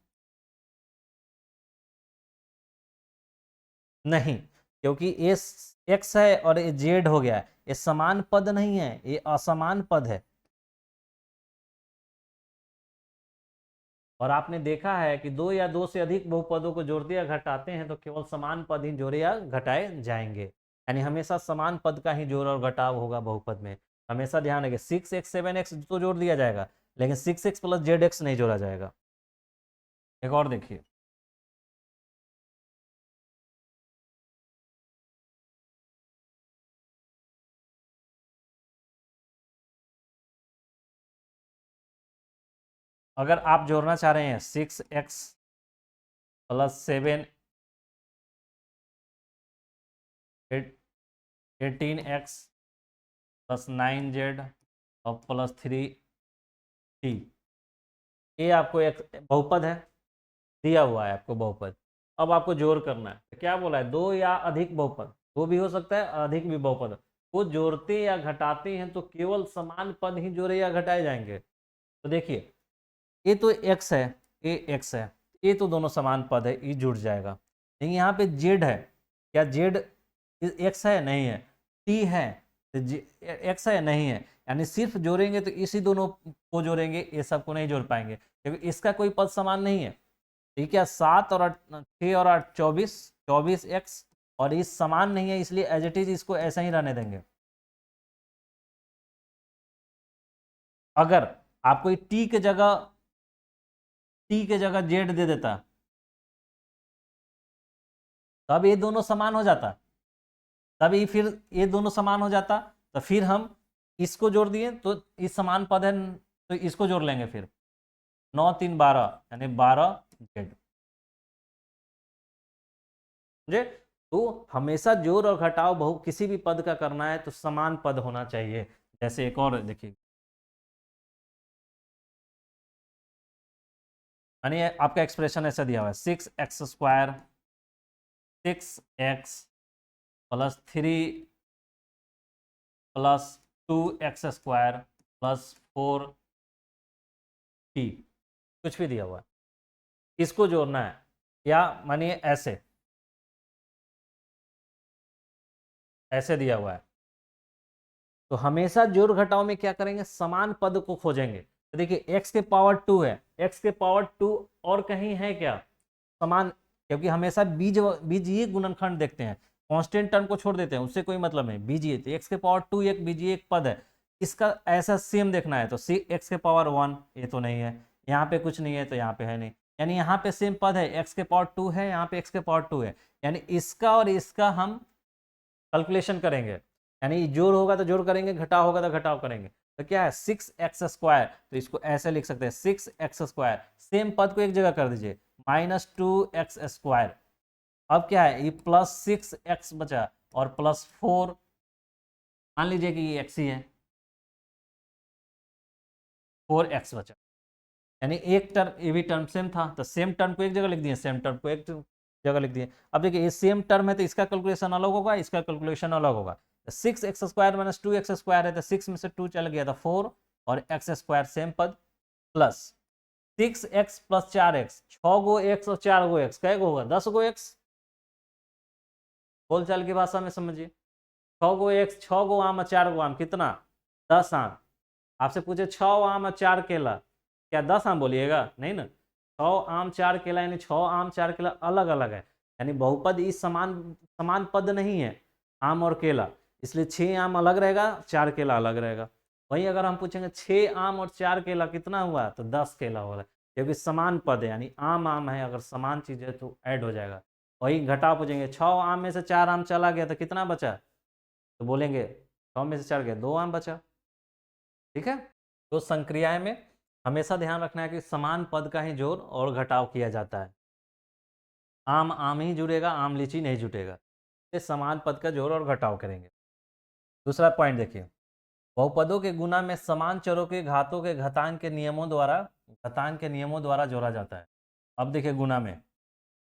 नहीं, क्योंकि ये x है और ये z हो गया, ये समान पद नहीं है, ये असमान पद है। और आपने देखा है कि दो या दो से अधिक बहुपदों को जोड़ते या घटाते हैं तो केवल समान पद ही जोड़े या घटाए जाएंगे, यानी हमेशा समान पद का ही जोड़ और घटाव होगा बहुपद में। हमेशा ध्यान रखिए 6x 7x तो जोड़ दिया जाएगा, लेकिन 6x प्लस जेड नहीं जोड़ा जाएगा। एक और देखिए, अगर आप जोड़ना चाह रहे हैं 6x plus 7 18x plus 9z और प्लस 3t, ये आपको एक बहुपद है, दिया हुआ है आपको बहुपद। अब आपको जोड़ करना है, तो क्या बोला है, दो या अधिक बहुपद, वो भी हो सकता है अधिक भी बहुपद, वो जोड़ते या घटाते हैं तो केवल समान पद ही जोड़े या घटाए जाएंगे। तो देखिए, ये तो x है, ये x है, ये तो दोनों समान पद है, ये जुड़ जाएगा। लेकिन यहाँ पे z है, क्या z x है, नहीं है, t है तो x है, नहीं है, यानी सिर्फ जोड़ेंगे तो इसी दोनों को जोड़ेंगे, ये सबको नहीं जोड़ पाएंगे क्योंकि इसका कोई पद समान नहीं है। ठीक है, 7 और 8, 6 और 8 24, 24x, और इस समान नहीं है इसलिए एज इट इज इसको ऐसा ही रहने देंगे। अगर आपको टी के जगह जेड दे देता, तब ये दोनों समान हो जाता, तब ये फिर ये दोनों समान हो जाता, तो फिर हम इसको जोड़ दिए तो इस समान पद है, तो इसको जोड़ लेंगे फिर, 9 3 12 यानी 12 जेड। समझे? तो हमेशा जोड़ और घटाव बहु किसी भी पद का करना है तो समान पद होना चाहिए। जैसे एक और देखिए, यानी आपका एक्सप्रेशन ऐसा दिया हुआ है, 6x² 6x plus 3 plus 2x² plus 4t, कुछ भी दिया हुआ है, इसको जोड़ना है। या मानिए ऐसे, ऐसे दिया हुआ है, तो हमेशा जोड़ घटाव में क्या करेंगे, समान पद को खोजेंगे। तो देखिए x के पावर 2 है, x के पावर 2 और कहीं है क्या समान, क्योंकि हमेशा बीजीय गुणनखंड देखते हैं, कांस्टेंट टर्म को छोड़ देते हैं, उससे कोई मतलब नहीं, बीजीय, तो x के पावर 2 एक बीजीय एक पद है, इसका ऐसा सेम देखना है, तो x के पावर 1 ये तो नहीं है, यहाँ पे कुछ नहीं है तो यहाँ पे है नहीं, यानी यहाँ पे सेम पद है, x के पावर 2 है, यहाँ पे x के पावर 2 है, यानी इसका और इसका हम कैलकुलेशन करेंगे, यानी जोड़ होगा तो जोड़ करेंगे, घटाव होगा तो घटाव करेंगे। तो क्या है 6x², तो इसको ऐसे लिख सकते हैं 6x², सेम पद को एक जगह कर दीजिए, -2x²। अब क्या है, ये +6x बचा और +4, मान लीजिए कि ये x ही है, 4x बचा, यानी एक टर्म, ये भी टर्म सेम था, तो सेम टर्म को एक जगह लिख दिए, सेम टर्म को एक जगह लिख दिए। अब देखिए ये सेम टर्म है तो इसका कैलकुलेशन अलग होगा, इसका कैलकुलेशन अलग होगा। 6x² माइनस 2x² है, तो 6 में से 2 चल गया था 4, और x² सेम पद, प्लस 6x प्लस 4x, 6 गो x और 4 गो x, कै गो होगा 10 गो x, बोलचाल की भाषा में समझिए, 6 गो x, 6 गो आम और 4 गो आम, कितना 10 आम। आपसे पूछे 6 आम और 4 केला, क्या 10 आम बोलिएगा, नहीं ना, 6 आम 4 केला, यानी 6 आम 4 केला अलग अलग है, यानी बहुपद इस समान समान पद नहीं है आम और केला, इसलिए 6 आम अलग रहेगा, 4 केला अलग रहेगा। वहीं अगर हम पूछेंगे 6 आम और 4 केला कितना हुआ, तो 10 केला हो रहा है, क्योंकि समान पद है, यानी आम आम है, अगर समान चीज है तो ऐड हो जाएगा। वही घटाव पूछेंगे, 6 आम में से 4 आम चला गया तो कितना बचा, तो बोलेंगे 6 में से 4 गया 2 आम बचा। ठीक है, तो संक्रियाएं में हमेशा ध्यान रखना है कि समान पद का ही जोड़ और घटाव किया जाता है, आम आम ही जुड़ेगा, आम लीची नहीं जुटेगा, ये समान पद का जोड़ और घटाव करेंगे। दूसरा पॉइंट देखिए, बहुपदों के गुना में समान चरों के घातों के घतांक के नियमों द्वारा जोड़ा जाता है। अब देखिए गुना में,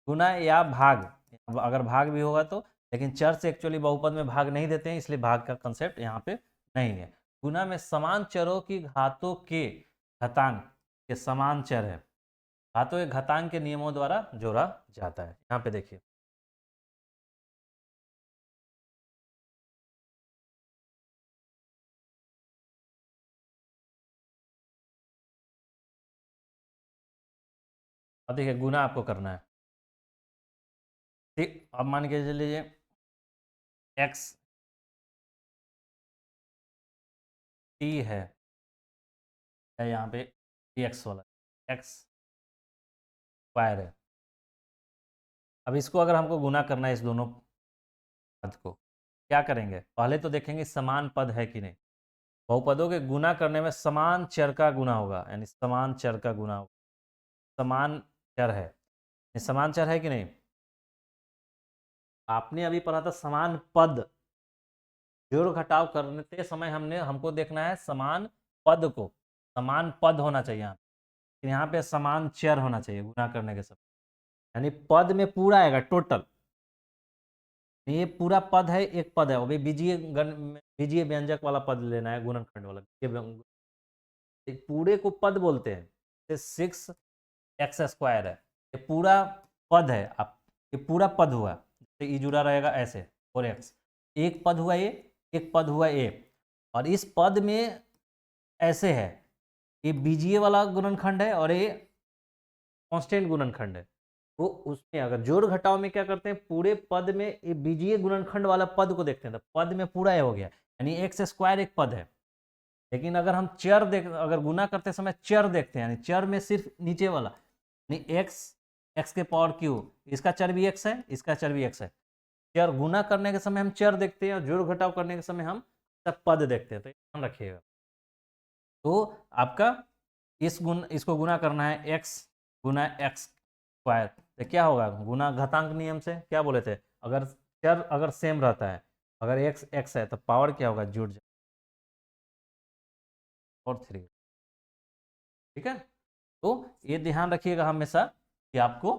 गुना या भाग, अगर भाग भी होगा तो, लेकिन चर से एक्चुअली बहुपद में भाग नहीं देते हैं, इसलिए भाग का कंसेप्ट यहाँ पे नहीं है। गुना में समान चरों की घातों के घातांक के समान चर है, घातों के घातांक के नियमों द्वारा जोड़ा जाता है। यहाँ पे देखिए, अब देखिए गुना आपको करना है, ठीक, अब मान के चलिए एक्स टी है यहाँ पे एक्स वाला, एक्स स्क्वायर है। अब इसको अगर हमको गुना करना है इस दोनों पद को, क्या करेंगे, पहले तो देखेंगे समान पद है कि नहीं, बहुपदों के गुना करने में समान चर का गुना होगा, यानी समान चर का गुना होगा, समान चर है, ये समान चर है कि नहीं, आपने अभी पढ़ा था समान पद, जोड़ घटाव करते समय हमको देखना है समान पद को, समान पद होना चाहिए यहाँ पे समान चर होना चाहिए गुना करने के समय, यानी पद में पूरा आएगा टोटल। ये पूरा पद है, एक पद है, वो भी बीजीय व्यंजक वाला पद लेना है, गुणनखंड वाला पूरे को पद बोलते हैं। 6x² है, ये पूरा पद है। आप ये पूरा पद हुआ, तो ये जुड़ा रहेगा ऐसे 4x, एक पद हुआ ये, एक पद हुआ ये, और इस पद में ऐसे है, ये बीजीय वाला गुणनखंड है और ये कांस्टेंट गुणनखंड है। तो उसमें अगर जोड़ घटाव में क्या करते हैं, पूरे पद में ये बीजीय गुणनखंड वाला पद को देखते हैं, तो पद में पूरा हो गया, यानी x² एक पद है। लेकिन अगर हम चर अगर गुना करते समय चर देखते हैं, यानी चर में सिर्फ नीचे वाला, यानी x के पावर क्यू, इसका चर भी x है, इसका चर भी x है। चर गुना करने के समय हम चर देखते हैं और जोड़ घटाव करने के समय हम सब पद देखते हैं, तो ध्यान रखिएगा। तो आपका इसको गुना करना है x गुना x², तो क्या होगा, गुना घातांक नियम से क्या बोले थे, अगर चर अगर सेम रहता है, अगर x है तो पावर क्या होगा, जुड़ जाए और 3। ठीक है, तो ये ध्यान रखिएगा हमेशा कि आपको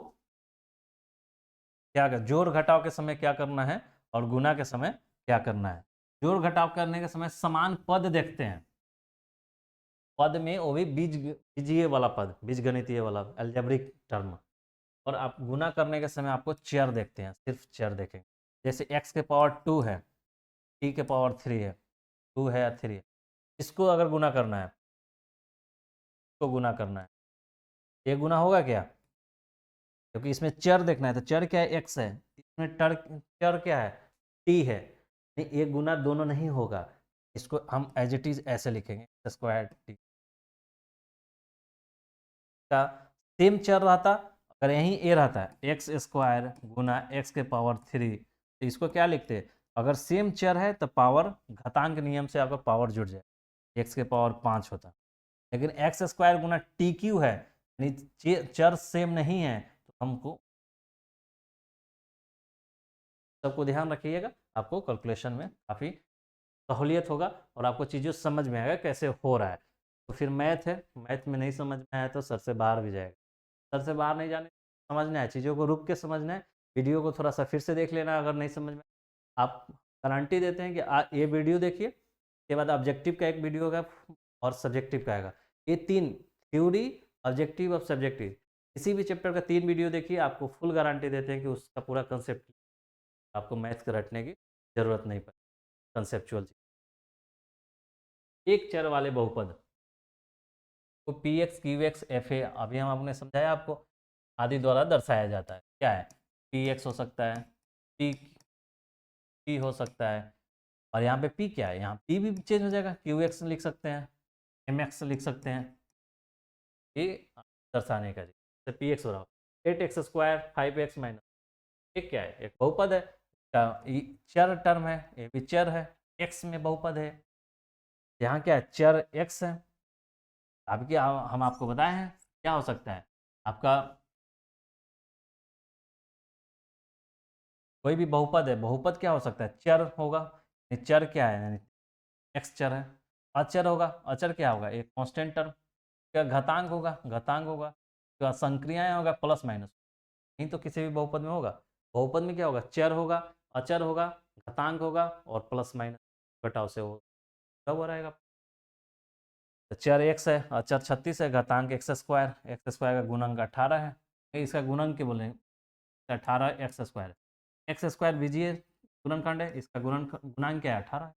क्या जोड़ घटाव के समय क्या करना है और गुना के समय क्या करना है। जोड़ घटाव करने के समय समान पद देखते हैं, पद में वो भी बीजीय वाला पद, बीजगणितीय वाला अलजेब्रिक टर्म, और आप गुना करने के समय आपको चर देखते हैं, सिर्फ चर देखेंगे। जैसे x के पावर 2 है, t के पावर 3 है, 2 है या 3 है, इसको अगर गुना करना है, इसको गुना करना है, ये गुना होगा क्या, क्योंकि इसमें चर देखना है, तो चर क्या है, x है, इसमें चर क्या है, t है, नहीं ये गुना दोनों नहीं होगा, इसको हम एज इट इज ऐसे लिखेंगे, स्क्वायर टी का सेम चर रहता, अगर यहीं ए रहता है x² गुना x के पावर 3, तो इसको क्या लिखते हैं, अगर सेम चर है तो पावर घातांक नियम से आपका पावर जुड़ जाए, x के पावर 5 होता, लेकिन x² गुना TQ है, यानी चर सेम नहीं है, तो हमको सबको ध्यान रखिएगा, आपको कैलकुलेशन में काफ़ी सहूलियत होगा और आपको चीज़ें समझ में आएगा कैसे हो रहा है। तो फिर मैथ है, मैथ में नहीं समझ में आया तो सर से बाहर भी जाएगा, सर से बाहर नहीं जाने, समझना है चीज़ों को, रुक के समझना है, वीडियो को थोड़ा सा फिर से देख लेना अगर नहीं समझ में। आप गारंटी देते हैं कि ये वीडियो देखिए, उसके बाद ऑब्जेक्टिव का एक वीडियो होगा और सब्जेक्टिव का आएगा, ये 3 थ्योरी, ऑब्जेक्टिव और सब्जेक्टिव, किसी भी चैप्टर का 3 वीडियो देखिए, आपको फुल गारंटी देते हैं कि उसका पूरा कंसेप्ट, आपको मैथ्स रटने की जरूरत नहीं पड़े, कंसेप्चुअल चीज। एक चर वाले बहुपद को P x Q x F A, अभी हम आपने समझाया आपको, आदि द्वारा दर्शाया जाता है। क्या है, पी एक्स हो सकता है, पी पी हो सकता है, और यहाँ पे पी क्या है, यहाँ पी भी चेंज हो जाएगा, क्यू एक्स लिख सकते हैं, एम एक्स लिख सकते हैं, ये दर्शाने का जी। पी एक्स हो रहा हो 8x² 5x माइनस, ये क्या है, एक बहुपद है, चर टर्म है, ये भी चर है, एक्स में बहुपद है, यहाँ क्या है, चर एक्स है। आपकी हम आपको बताए हैं क्या हो सकता है, आपका कोई भी बहुपद है, बहुपद क्या हो सकता है, चर होगा, चर क्या है, यानी एक्स चर है। अचर होगा, अचर क्या होगा, एक कांस्टेंट टर्म, क्या घातांक होगा, घातांक होगा, क्या संक्रियाएं होगा, प्लस माइनस, नहीं तो किसी भी बहुपद में होगा। बहुपद में क्या होगा, चर होगा, अचर होगा, घातांक होगा और प्लस माइनस घटाव से हो कब हो रहेगा। तो चर एक्स है, अचर 36 है, घातांक x² का गुणनक 18 है, इसका गुणनक क्या बोले, 18x², x² बीजीय गुणनखंड है, इसका गुणांक क्या है, 18 है।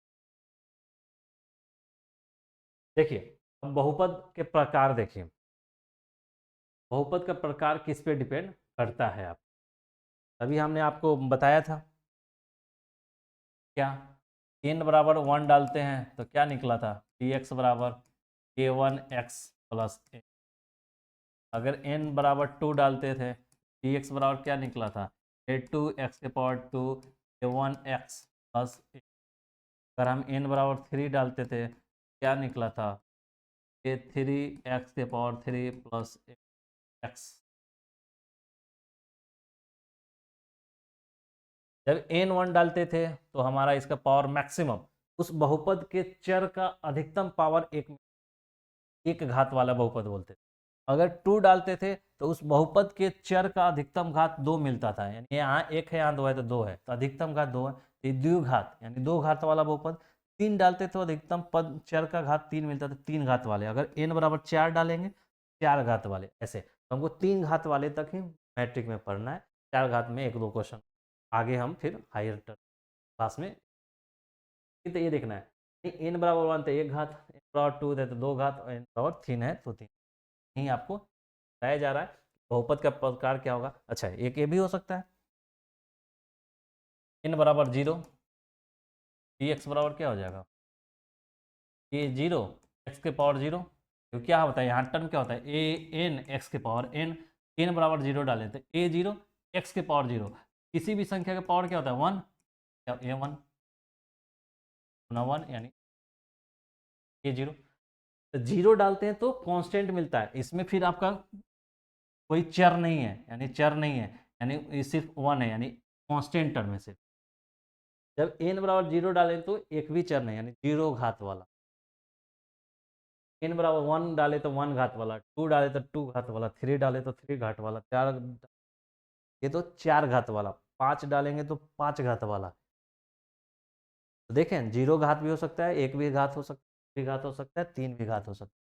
देखिए अब बहुपद के प्रकार देखिए, बहुपद का प्रकार किस पे डिपेंड करता है, आप अभी हमने आपको बताया था क्या, n बराबर 1 डालते हैं तो क्या निकला था, dx बराबर a1x प्लस a, अगर n बराबर 2 डालते थे, dx बराबर क्या निकला था, a2x के पावर 2 a1x प्लस a, अगर हम n बराबर 3 डालते थे क्या निकला था, a3x के पावर 3 प्लस x। जब n 1 डालते थे तो हमारा इसका पावर मैक्सिमम उस बहुपद के चर का अधिकतम पावर एक घात वाला बहुपद बोलते थे। अगर 2 डालते थे तो उस बहुपद के चर का अधिकतम घात 2 मिलता था, यानी यहाँ 1 है, यहाँ 2 है तो 2 है, तो अधिकतम घात 2 है, तो ये द्विघात यानी 2 घात वाला बहुपद। 3 डालते तो अधिकतम पद चर का घात 3 मिलता था, 3 घात वाले। अगर n बराबर 4 डालेंगे, 4 घात वाले, ऐसे। तो हमको 3 घात वाले तक ही मैट्रिक में पढ़ना है, 4 घात में 1-2 क्वेश्चन आगे हम फिर हायर क्लास में तो ये देखना है। n बराबर 1 तो 1 घात, n बराबर 2 है तो 2 घात, और n बराबर 3 है तो 3। यही आपको बताया जा रहा है बहुपद का प्रकार क्या होगा। अच्छा, एक ये भी हो सकता है, n बराबर 0, dx बराबर क्या हो जाएगा, ये 0 x के पावर 0। तो क्या होता है यहाँ टर्म क्या होता है, a n x के पावर n, n बराबर 0 डालें तो a 0 x के पावर 0। किसी भी संख्या का पावर क्या होता है 1, या a 1 गुना 1 यानी a 0। तो 0 डालते हैं तो कांस्टेंट मिलता है, इसमें फिर आपका कोई चर नहीं है, यानी चर नहीं है, यानी ये सिर्फ 1 है, यानी कांस्टेंट टर्म है सिर्फ। जब n बराबर 0 डालें तो एक भी चर नहीं, यानी 0 घात वाला। n बराबर 1 डाले तो 1 घात वाला, 2 डाले तो 2 घात वाला, 3 डाले तो 3 घात वाला, 4 ये तो 4 घात वाला, 5 डालेंगे तो 5 घात वाला। तो देखें 0 घात भी हो सकता है, 1 भी घात हो सकता है, 2 घात हो सकता है, 3 भी घात हो सकता है।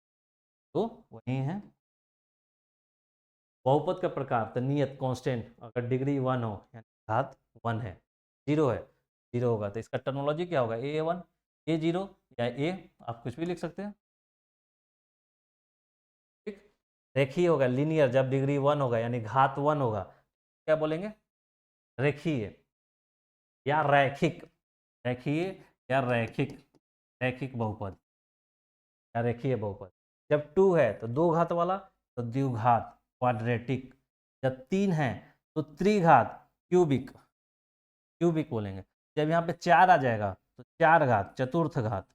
तो वही है बहुपद का प्रकार, तो नियत कांस्टेंट, अगर डिग्री 1 हो यानी घात 1 है, 0 है 0 होगा, तो इसका टर्मिनोलॉजी क्या होगा, a1 a0 या a, आप कुछ भी लिख सकते हैं। ठीक, रेखीय होगा, लीनियर, जब डिग्री 1 होगा यानी घात 1 होगा, क्या बोलेंगे, रेखीय या रैखिक, रेखीय या रैखिक, रैखिक बहुपद या रेखीय बहुपद। जब 2 है तो 2 घात वाला तो द्विघात क्वाड्रेटिक, जब 3 है तो त्रिघात क्यूबिक, क्यूबिक बोलेंगे। जब यहाँ पे 4 आ जाएगा तो 4 घात, चतुर्थ घात,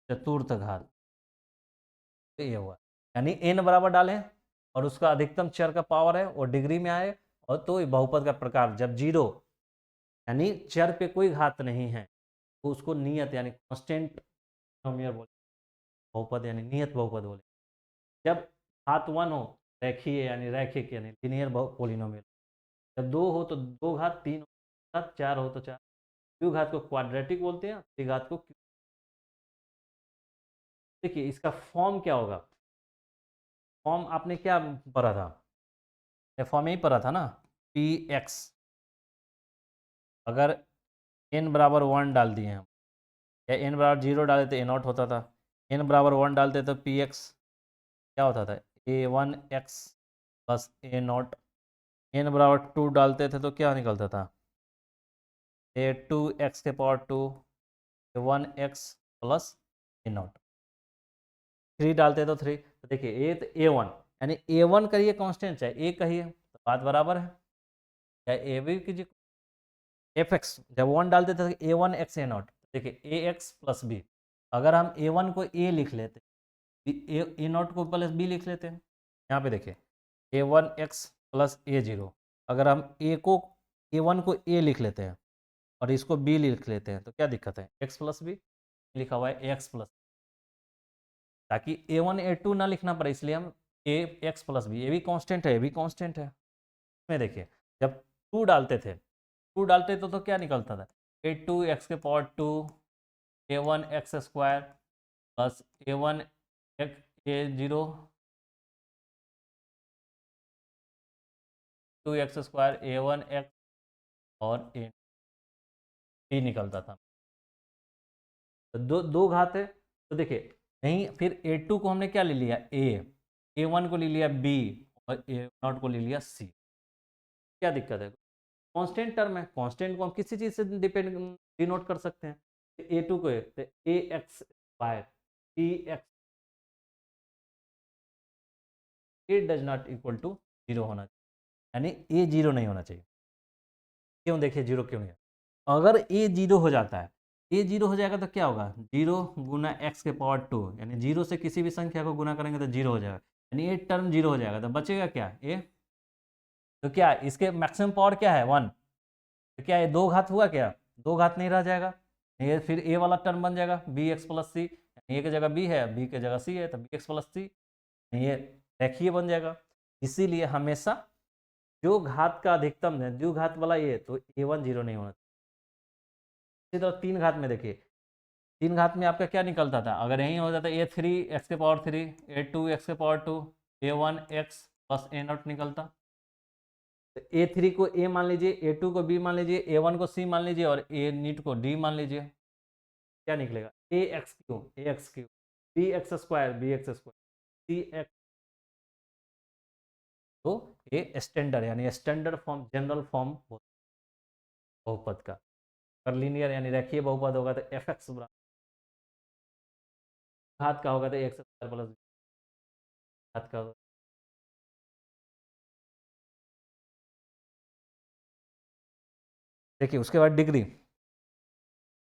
चतुर्थ घात। तो ये हुआ, यानी n बराबर डालें और उसका अधिकतम चर का पावर है और डिग्री में आए, और तो बहुपद का प्रकार जब 0 यानी चर पे कोई घात नहीं है तो उसको नियत यानी कांस्टेंट पॉलिनोमियल बोले, बहुपद यानी नियत बहुपद बोले। जब घात 1 हो, रेखीय यानी रैखिक यानी लीनियर पॉलिनोमियल। जब 2 हो तो 2 घात, 3 हो तो 4, 4 हो तो 4। द्विघात को क्वाड्रेटिक बोलते हैं, त्रिघात को। देखिए इसका फॉर्म क्या होगा, फॉर्म आपने क्या पढ़ा था, फॉर्म यही पढ़ा था ना, पी एक्स। अगर n बराबर 1 डाल दिए हम, या n बराबर 0 डाले तो a0 होता था, n बराबर 1 डालते तो पी एक्स क्या होता था, a1x प्लस a0। n बराबर 2 डालते थे तो क्या निकलता था, a2x के पावर 2, a1x प्लस a0। 3 डालते तो 3, तो देखिए ये तो a1 यानी a1 करिए कांस्टेंट, चाहे a कहिए तो बात बराबर है, या a भी कीजिए। fx जब 1 डालते थे तो a1x a0, देखिए ax प्लस b। अगर हम a1 को a लिख लेते, a0 को प्लस b लिख लेते हैं, यहाँ पे देखिए a1x प्लस a0। अगर हम a1 को a लिख लेते हैं और इसको b लिख लेते हैं तो क्या दिक्कत है, x प्लस b लिखा हुआ है ax प्लस, ताकि a1 a2 ना लिखना पड़े, इसलिए हम ax प्लस b, ये भी कांस्टेंट है, ये भी कांस्टेंट है। इसमें देखिए जब 2 डालते थे, 2 डालते तो क्या निकलता था, a2x के power 2, a1x square plus a1 a0 2x square a1x और a निकलता था। तो दो घात है, तो देखिए नहीं, फिर a2 को हमने क्या ले लिया, a1 को ले लिया b और a0 को ले लिया c। क्या दिक्कत है, कांस्टेंट टर्म है, कांस्टेंट को हम किसी चीज से डिनोट कर सकते हैं। a2 को a x by t x, it does not equal to 0 होना चाहिए, यानी a 0 नहीं होना चाहिए। क्यों, देखिए 0 क्यों नहीं है, अगर a 0 हो जाता है, a 0 हो जाएगा तो क्या होगा, 0 गुना x के पावर 2, यानी 0 से किसी भी संख्या को गुना करेंगे तो 0 हो जाएगा, यानी ये टर्म 0 हो जाएगा, तो बचेगा क्या a। तो क्या इसके मैक्सिमम पावर क्या है 1, तो क्या ये 2 घात हुआ, क्या 2 घात नहीं रह जाएगा, ये फिर ए वाला टर्म बन जाएगा बी एक्स प्लस सी, ए की जगह बी है, बी की जगह सी है, तो बी एक्स प्लस सी, ये रेखीय बन जाएगा। इसीलिए हमेशा जो घात का अधिकतम है, जो घात वाला ये, तो a1 0 नहीं होना चाहिए। इसी तरह तीन घात में देखिए, तीन घात में आपका क्या निकलता था, अगर यही हो जाता a3 एक्स के पावर 3, a2 एक्स के power 2, a1 x plus a0 निकलता। तो a3 को a मान लीजिए, a2 को b मान लीजिए, a1 को c मान लीजिए और a नीट को d मान लीजिए, क्या निकलेगा a x Q b x square c x. तो ये स्टैंडर्ड यानी स्टैंडर्ड फॉर्म, जनरल फॉर्म बहुपद का। अगर लीनियर यानी रेखीय बहुपद होगा तो एफ एक्स घात का होगा तो एक्स स्क्वायर प्लस घात का होगा। देखिए उसके बाद डिग्री,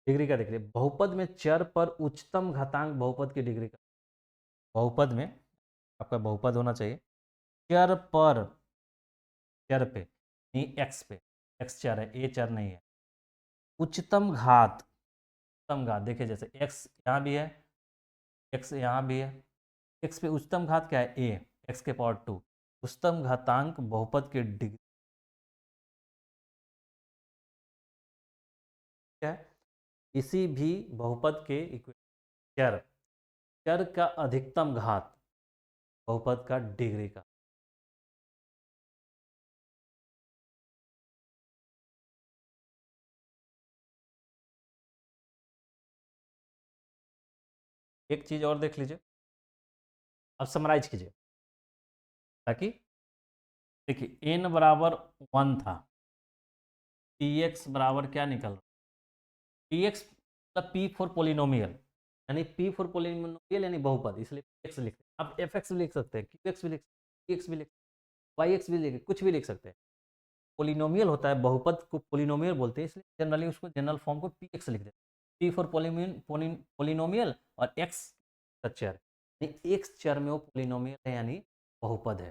डिग्री का देखिए, बहुपद में चर पर उच्चतम घातांक बहुपद की डिग्री का। बहुपद में आपका बहुपद होना चाहिए चर पर, चर पे नहीं एक्स पे, एक्स चर है ए चर नहीं है, उच्चतम घात, उच्चतम घात देखिए जैसे एक्स यहाँ भी है, एक्स यहाँ भी है, एक्स पे उच्चतम घात क्या है ए, एक्स के पावर 2, उच्चतम घातांक बहुपद की डिग्री क्या है, किसी भी बहुपद के चर, चर का अधिकतम घात बहुपद का डिग्री का। एक चीज और देख लीजिए, अब समराइज कीजिए ताकि देखिए n बराबर 1 था, पी एक्स बराबर क्या निकल रहा, पी एक्स मतलब पी फॉर पोलिनोमियल, यानी पी फॉर पोलिनोमियल यानी बहुपद, इसलिए पी एक्स लिखते हैं। आप एफ एक्स भी लिख सकते हैं, क्यू एक्स भी लिख सकते हैं, पी एक्स भी लिख सकते हैं, वाई एक्स भी लिख, कुछ भी लिख सकते हैं। पोलिनोमियल होता है, बहुपद को पोलिनोमियल बोलते हैं, इसलिए जनरली उसको जनरल फॉर्म को पी एक्स लिख देते हैं। पी फॉर पोलिनोमियल और एक्स का चर, यानी एक्स चर में वो पोलिनोमियल है यानी बहुपद है।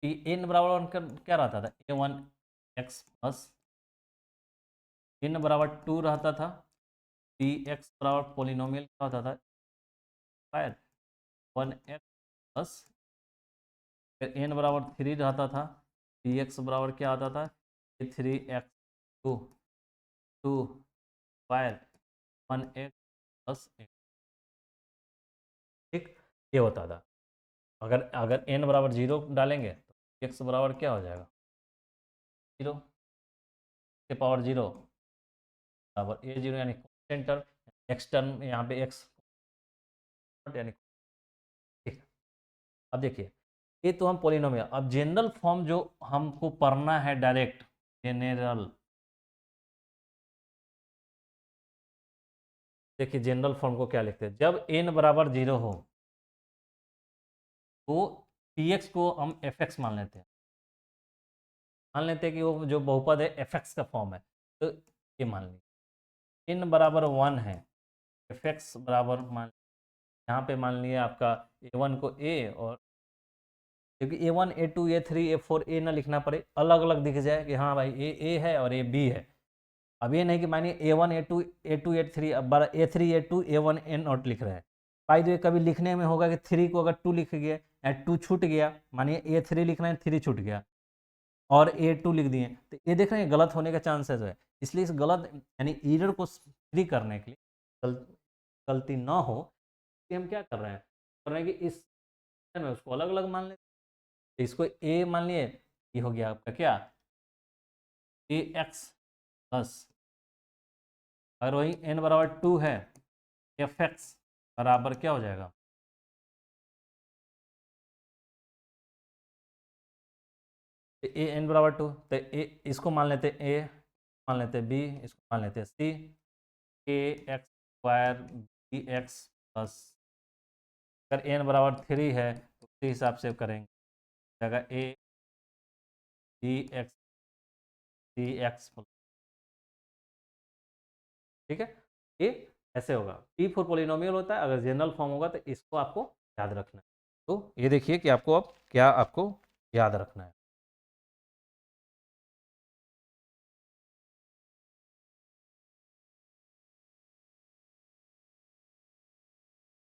पी एन बराबर क्या रहता था, ए वन एक्स प्लस एन बराबर 2 रहता था, पी एक्स बराबर पोलिनोमियल क्या होता था, शायद 1x प्लस, फिर एन बराबर 3 रहता था, पी एक्स बराबर क्या आता था, 3x 2 2 square 1x plus x, ठीक, ये होता था। अगर अगर n बराबर 0 डालेंगे तो x बराबर क्या हो जाएगा, 0 के पावर 0 बराबर a 0 यानी कॉन्स्टेंट टर्म, x टर्म यहाँ पे x यानी, ठीक। अब देखिए ये तो हम पोलिनोमियल, अब जनरल फॉर्म जो हमको पढ़ना है डायरेक्ट, जनरल, देखिए जनरल फॉर्म को क्या लिखते हैं, जब n बराबर 0 हो तो पी एक्स को हम एफ एक्स मान लेते हैं, मान लेते हैं कि वो जो बहुपद है एफ एक्स का फॉर्म है, तो ये मान लीजिए n बराबर 1 है, एफ एक्स बराबर मान, यहाँ पे मान लिया आपका a1 को a, और क्योंकि a1 a2 a3 a4 a ना लिखना पड़े, अलग अलग दिख जाए कि हाँ भाई a है और a b है। अब ये नहीं कि मानिए a1 a2 a2 a3 अब बार a3 a2 a1 a0 लिख रहे हैं, बाई द वे कभी लिखने में होगा कि 3 को अगर 2 लिख गया या 2 छूट गया, मानिए a3 लिखना है 3 छूट गया और a2 लिख दिए, तो ये देख रहे हैं गलत होने का चांसेस है। इसलिए इस गलत यानी एरर को फ्री करने के लिए, गलती ना हो, कि हम क्या कर रहे हैं, कर रहे हैं कि इस में उसको अलग अलग मान लेते हैं। इसको a मान लिए, ये हो गया आपका क्या ए एक्स प्लस, अगर वही n बराबर 2 है, एफ एक्स बराबर क्या हो जाएगा, ए एन बराबर 2, तो ए इसको मान लेते ए, मान लेते बी, इसको मान लेते c, a x square b x plus, अगर एन बराबर 3 है तो उसी हिसाब से करेंगे, जगह a b x c x, ठीक है। ये ऐसे होगा, पी फॉर पोलिनोमियल होता है, अगर जनरल फॉर्म होगा तो इसको आपको याद रखना है। तो ये देखिए कि आपको अब क्या आपको याद रखना है।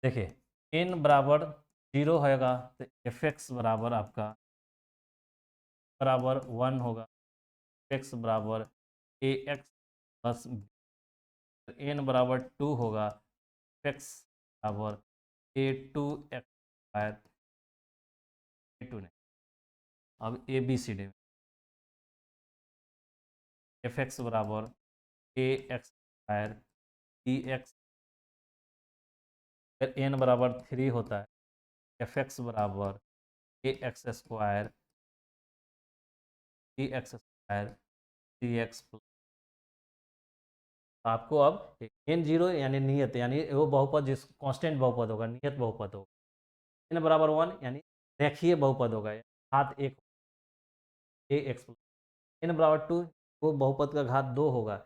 देखिए n बराबर 0 होगा तो एफ एक्स बराबर आपका बराबर 1 होगा, एक्स बराबर ए एक्स प्लस एन बराबर 2 होगा, एक्स बराबर a two x square, a two नहीं, अब a b c d f x बराबर a x square e x, अगर एन बराबर 3 होता है एफ एक्स बराबर a x square e x square c x plus. आपको अब एन जीरो यानी नियत यानी वो बहुपद जिस कांस्टेंट बहुपद होगा, नियत बहुपद होगा, एन बराबर 1 यानी रेखीय बहुपद होगा, घात एक ए एक्स प्लस, एन बराबर 2 वो बहुपद का घात 2 होगा,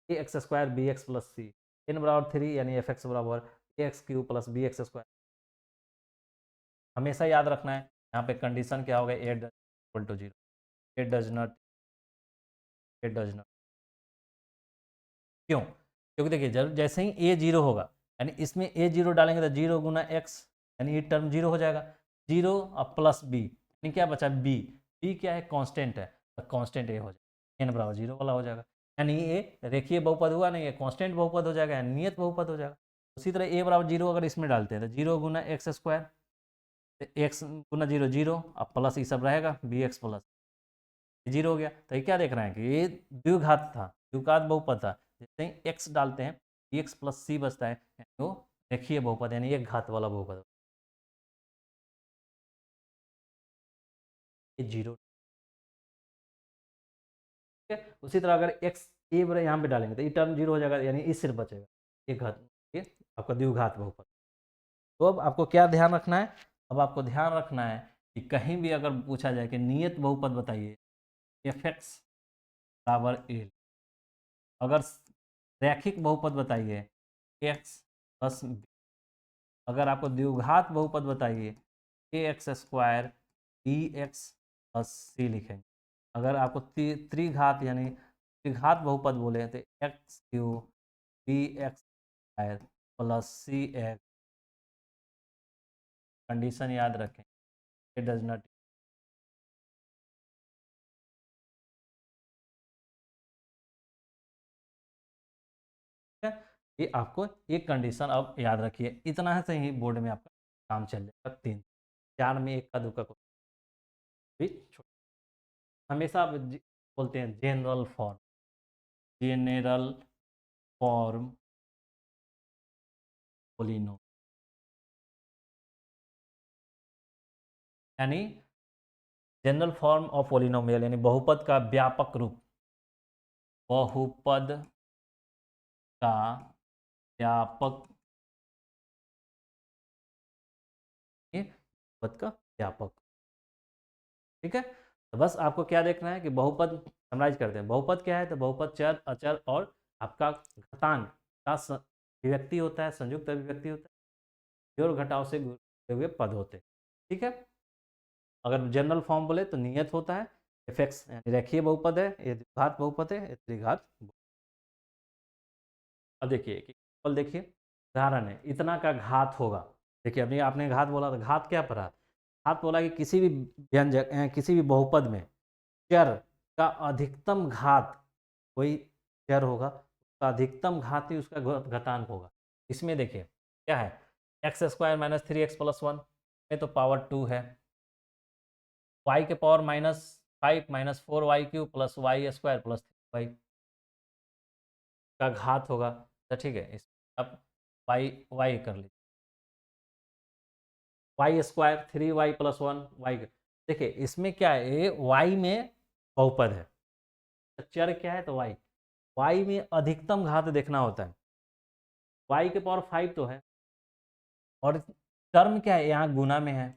a x square b x plus c, n बराबर 3 यानी एफ एक्स बराबर a x q plus b x square. हमेशा याद रखना है यहाँ पे कंडीशन क्या होगा, a equal to 0, a does not, a does not, क्यों? क्योंकि देखिए जब जैसे ही ए जीरो होगा यानी इसमें ए जीरो डालेंगे तो 0 गुना एक्स यानी ये टर्म 0 हो जाएगा, 0 और प्लस बी यानी क्या बचा बी, बी क्या है कांस्टेंट है, तो कांस्टेंट ए हो जाएगा, एन बराबर 0 वाला हो जाएगा, यानी ये रेखीय बहुपद हुआ नहीं, ये कांस्टेंट बहुपद हो जाएगा, यानी नियत बहुपद हो जाएगा। उसी तरह ए बराबर 0 अगर इसमें डालते हैं तो 0 गुना एक्स स्क्वायर, तो एक्स गुना 0 0 और प्लस ये सब रहेगा बी एक्स प्लस 0 हो गया। तो ये क्या देख रहे हैं कि ये द्विघात था, द्विघात बहुपद था, जैसे ही एक्स डालते हैं एक्स प्लस सी बचता है, यानी वो रेखीय बहुपद यानी एक घात वाला बहुपद, ये 0। ठीक है, उसी तरह अगर एक्स ए बड़े यहाँ पे डालेंगे तो ये टर्म 0 हो जाएगा, यानी ये सिर्फ बचेगा एक घात, ये आपका द्विघात बहुपद। तो अब आपको क्या ध्यान रखना है, अब आपको ध्यान रखना है कि कहीं भी अगर पूछा जाए कि नियत बहुपद बताइए एफ एक्स बराबर ए, अगर रैखिक बहुपद बताइए एक्स प्लस बी, अगर आपको द्विघात बहुपद बताइए a x square b x plus c लिखेंगे, अगर आपको त्रिघात यानी त्रिघात बहुपद बोले तो x q b x square plus c x, condition याद रखें, इट डज नॉट, ये आपको एक कंडीशन अब याद रखिए, इतना है से ही बोर्ड में आपका काम चल जाएगा, 3 4 में एक का दो का भी हमेशा आप बोलते हैं जनरल फॉर्म, जेनरल फॉर्म पोलिनो, यानी जनरल फॉर्म ऑफ पोलिनोमियल यानी बहुपद का व्यापक रूप, बहुपद का व्यापक, ये बहुपद का व्यापक। ठीक है, तो बस आपको क्या देखना है कि बहुपद समराइज करते हैं, बहुपद क्या है, तो बहुपद चर अचर और आपका घातांक का अभिव्यक्ति होता है, संयुक्त अभिव्यक्ति होता है, जोड़ घटाव से जुड़े हुए पद होते हैं। ठीक है, अगर जनरल फॉर्म बोले तो नियत होता है, एफ एक्स यानी रेखीय बहुपद है, ये द्विघात बहुपद है, ये त्रिघात। अब देखिए केवल देखिए उदाहरण है, इतना का घात होगा, देखिए अभी आपने घात बोला तो घात क्या पढ़ा, घात बोला कि किसी भी व्यंजक किसी भी बहुपद में चर का अधिकतम घात, कोई चर होगा उसका अधिकतम घात ही उसका घातांक होगा। इसमें देखिए क्या है, x square minus 3x plus 1 में तो पावर 2 है, वाई के power -5 minus 4y cube plus y square plus 3y का घात होगा। तो ठीक है, इस आप वाई वाई कर लीजिए, Y square 3y plus 1 Y, देखिए इसमें क्या है, ये वाई में बहुपद है, चर क्या है तो वाई, वाई में अधिकतम घात देखना होता है, वाई के पावर 5 तो है, और टर्म क्या है यहाँ गुना में है,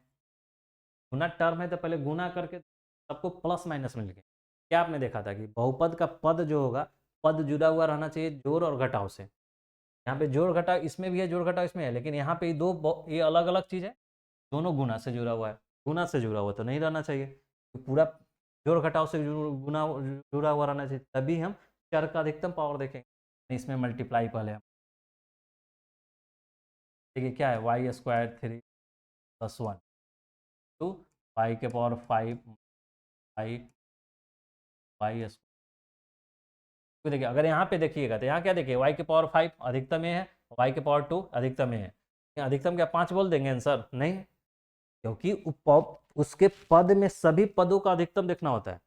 गुना टर्म है तो पहले गुना करके सबको प्लस माइनस में लिखें। क्या आपने देखा था कि बहुपद का पद जो होगा, पद जुड़ा हुआ रहना चाहिए जोड़ और घटाव से, यहाँ पे जोड़ घटाव इसमें भी है, जोड़ घटाव इसमें है, लेकिन यहाँ पे ये अलग अलग चीज़ है, दोनों गुना से जुड़ा हुआ है, गुना से जुड़ा हुआ तो नहीं रहना चाहिए, तो पूरा जोड़ घटाव से गुना जुड़ा हुआ रहना चाहिए, तभी हम चर का अधिकतम पावर देखेंगे, इसमें मल्टीप्लाई पहले हम देखिए क्या है, वाई स्क्वायर 3 + 1 टू वाई के पावर 5 वाई वाई स्क्वायर। तो देखिए अगर यहाँ पे देखिएगा तो यहाँ क्या देखिए, वाई के पावर 5 अधिकतम में है, वाई के पावर 2 अधिकतम में है। अधिकतम क्या 5 बोल देंगे आंसर? नहीं, क्योंकि उसके पद में सभी पदों का अधिकतम देखना होता है।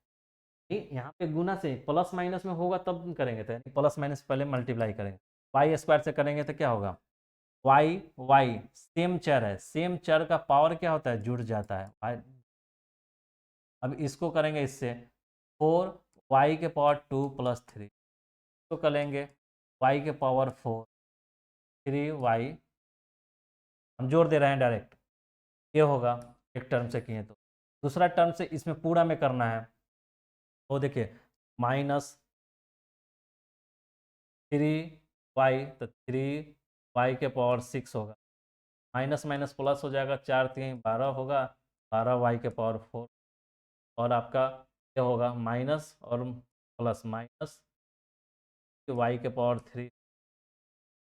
यहाँ पे गुना से प्लस माइनस में होगा तब करेंगे, तो प्लस माइनस पहले मल्टीप्लाई करेंगे, वाई स्क्वायर से करेंगे तो क्या होगा, वाई वाई सेम चर है, सेम चर का पावर क्या होता है, जुड़ जाता है। अब इसको करेंगे इससे 4 वाई के पावर 2 + 3, तो करेंगे वाई के पावर 4 3 वाई, हम जोड़ दे रहे हैं डायरेक्ट, ये होगा एक टर्म से किए तो। दूसरा टर्म से इसमें पूरा में करना है, वो देखिए -3y, तो 3y के पावर 6 होगा, माइनस माइनस प्लस हो जाएगा, 4 3 12 होगा, 12y के पावर 4, और आपका क्या होगा, माइनस और प्लस माइनस y के पावर 3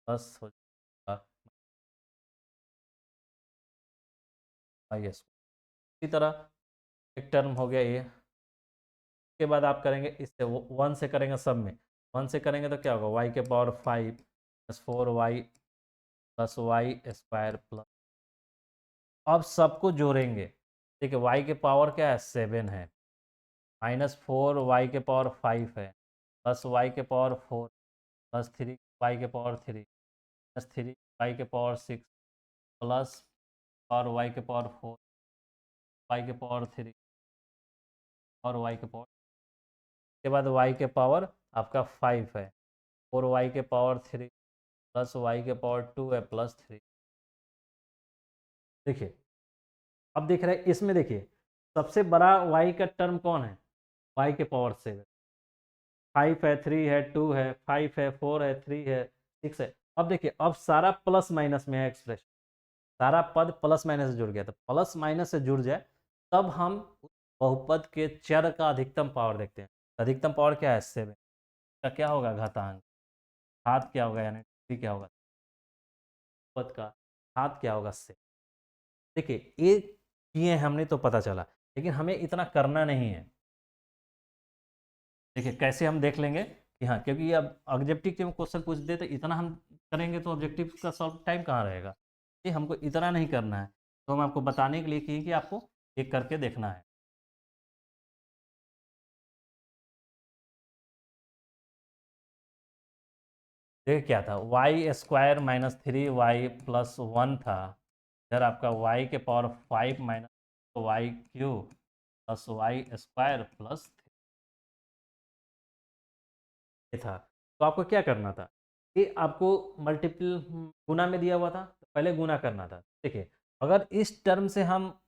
प्लस हो जाएगा y स्क्वायर। इसी तरह एक टर्म हो गया ये। उसके बाद आप करेंगे इससे 1 से करेंगे सब में, 1 से करेंगे तो क्या होगा, y के power 5 + 4y + Y square plus, अब सबको जोड़ेंगे। देखिए y के पावर क्या है, 7 है, -4y के पावर 5 है, प्लस y के पावर 4 प्लस 3y के पावर 3 प्लस 3y के पावर 6 प्लस और y के पावर 4 y के पावर 3 और y के पावर के बाद y के पावर आपका 5 है, 4y के पावर 3 प्लस y के पावर 2 है प्लस 3। देखिए अब देख रहे हैं इसमें, देखिए सबसे बड़ा y का टर्म कौन है, y के पावर 7, 5 है, 3 है, 2 है, 5 है, 4 है, 3 है, 6 है। अब देखिए अब सारा प्लस माइनस में है एक्सप्रेशन, सारा पद प्लस माइनस से जुड़ गया, तो प्लस माइनस से जुड़ जाए तब हम बहुपद के चर का अधिकतम पावर देखते हैं। अधिकतम पावर क्या है, 7 का क्या होगा, घातांक, घात क्या होगा, यानी क्या होगा, पद का घात क्या होगा, 7। देखिए ये किए हमने तो पता चला, लेकिन हमें इतना करना नहीं है। देखिए कैसे हम देख लेंगे कि हाँ, क्योंकि अब ऑब्जेक्टिव के क्वेश्चन पूछ दे तो इतना हम करेंगे तो ऑब्जेक्टिव का सॉल्व टाइम कहाँ रहेगा, ये हमको इतना नहीं करना है। तो हम आपको बताने के लिए किए कि आपको एक करके देखना है। देखिए क्या था, वाई स्क्वायर -3y + 1 था, इधर आपका y के power 5 - y cube plus y square plus था। तो आपको क्या करना था, ये आपको मल्टीपल गुना में दिया हुआ था, तो पहले गुना करना था। देखिए अगर इस टर्म से हम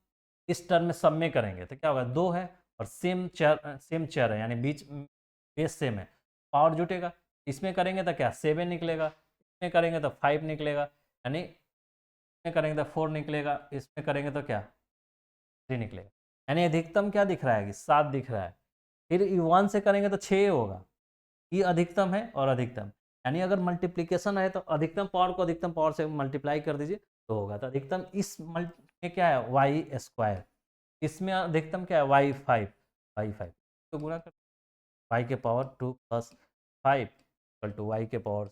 इस टर्म में सब में करेंगे तो क्या होगा, 2 है और सेम चर है, यानी बीच बेस सेम है, पावर जुटेगा। इसमें करेंगे तो क्या 7 निकलेगा, इसमें करेंगे तो 5 निकलेगा, यानी इसमें करेंगे तो 4 निकलेगा, इसमें करेंगे तो क्या 3 निकलेगा, यानी अधिकतम क्या दिख रहा है कि 7 दिख रहा है। फिर 1 से करेंगे तो 6 होगा, ये अधिकतम है और अधिकतम, यानी अगर मल्टीप्लिकेशन है तो अधिकतम पावर को अधिकतम पावर से मल्टीप्लाई कर दीजिए तो होगा। तो अधिकतम इस में क्या है, वाई स्क्वायर, इसमें अधिकतम क्या है, वाई 5 तो गुणा कर वाई के पावर 2 + 5 = वाई के पावर,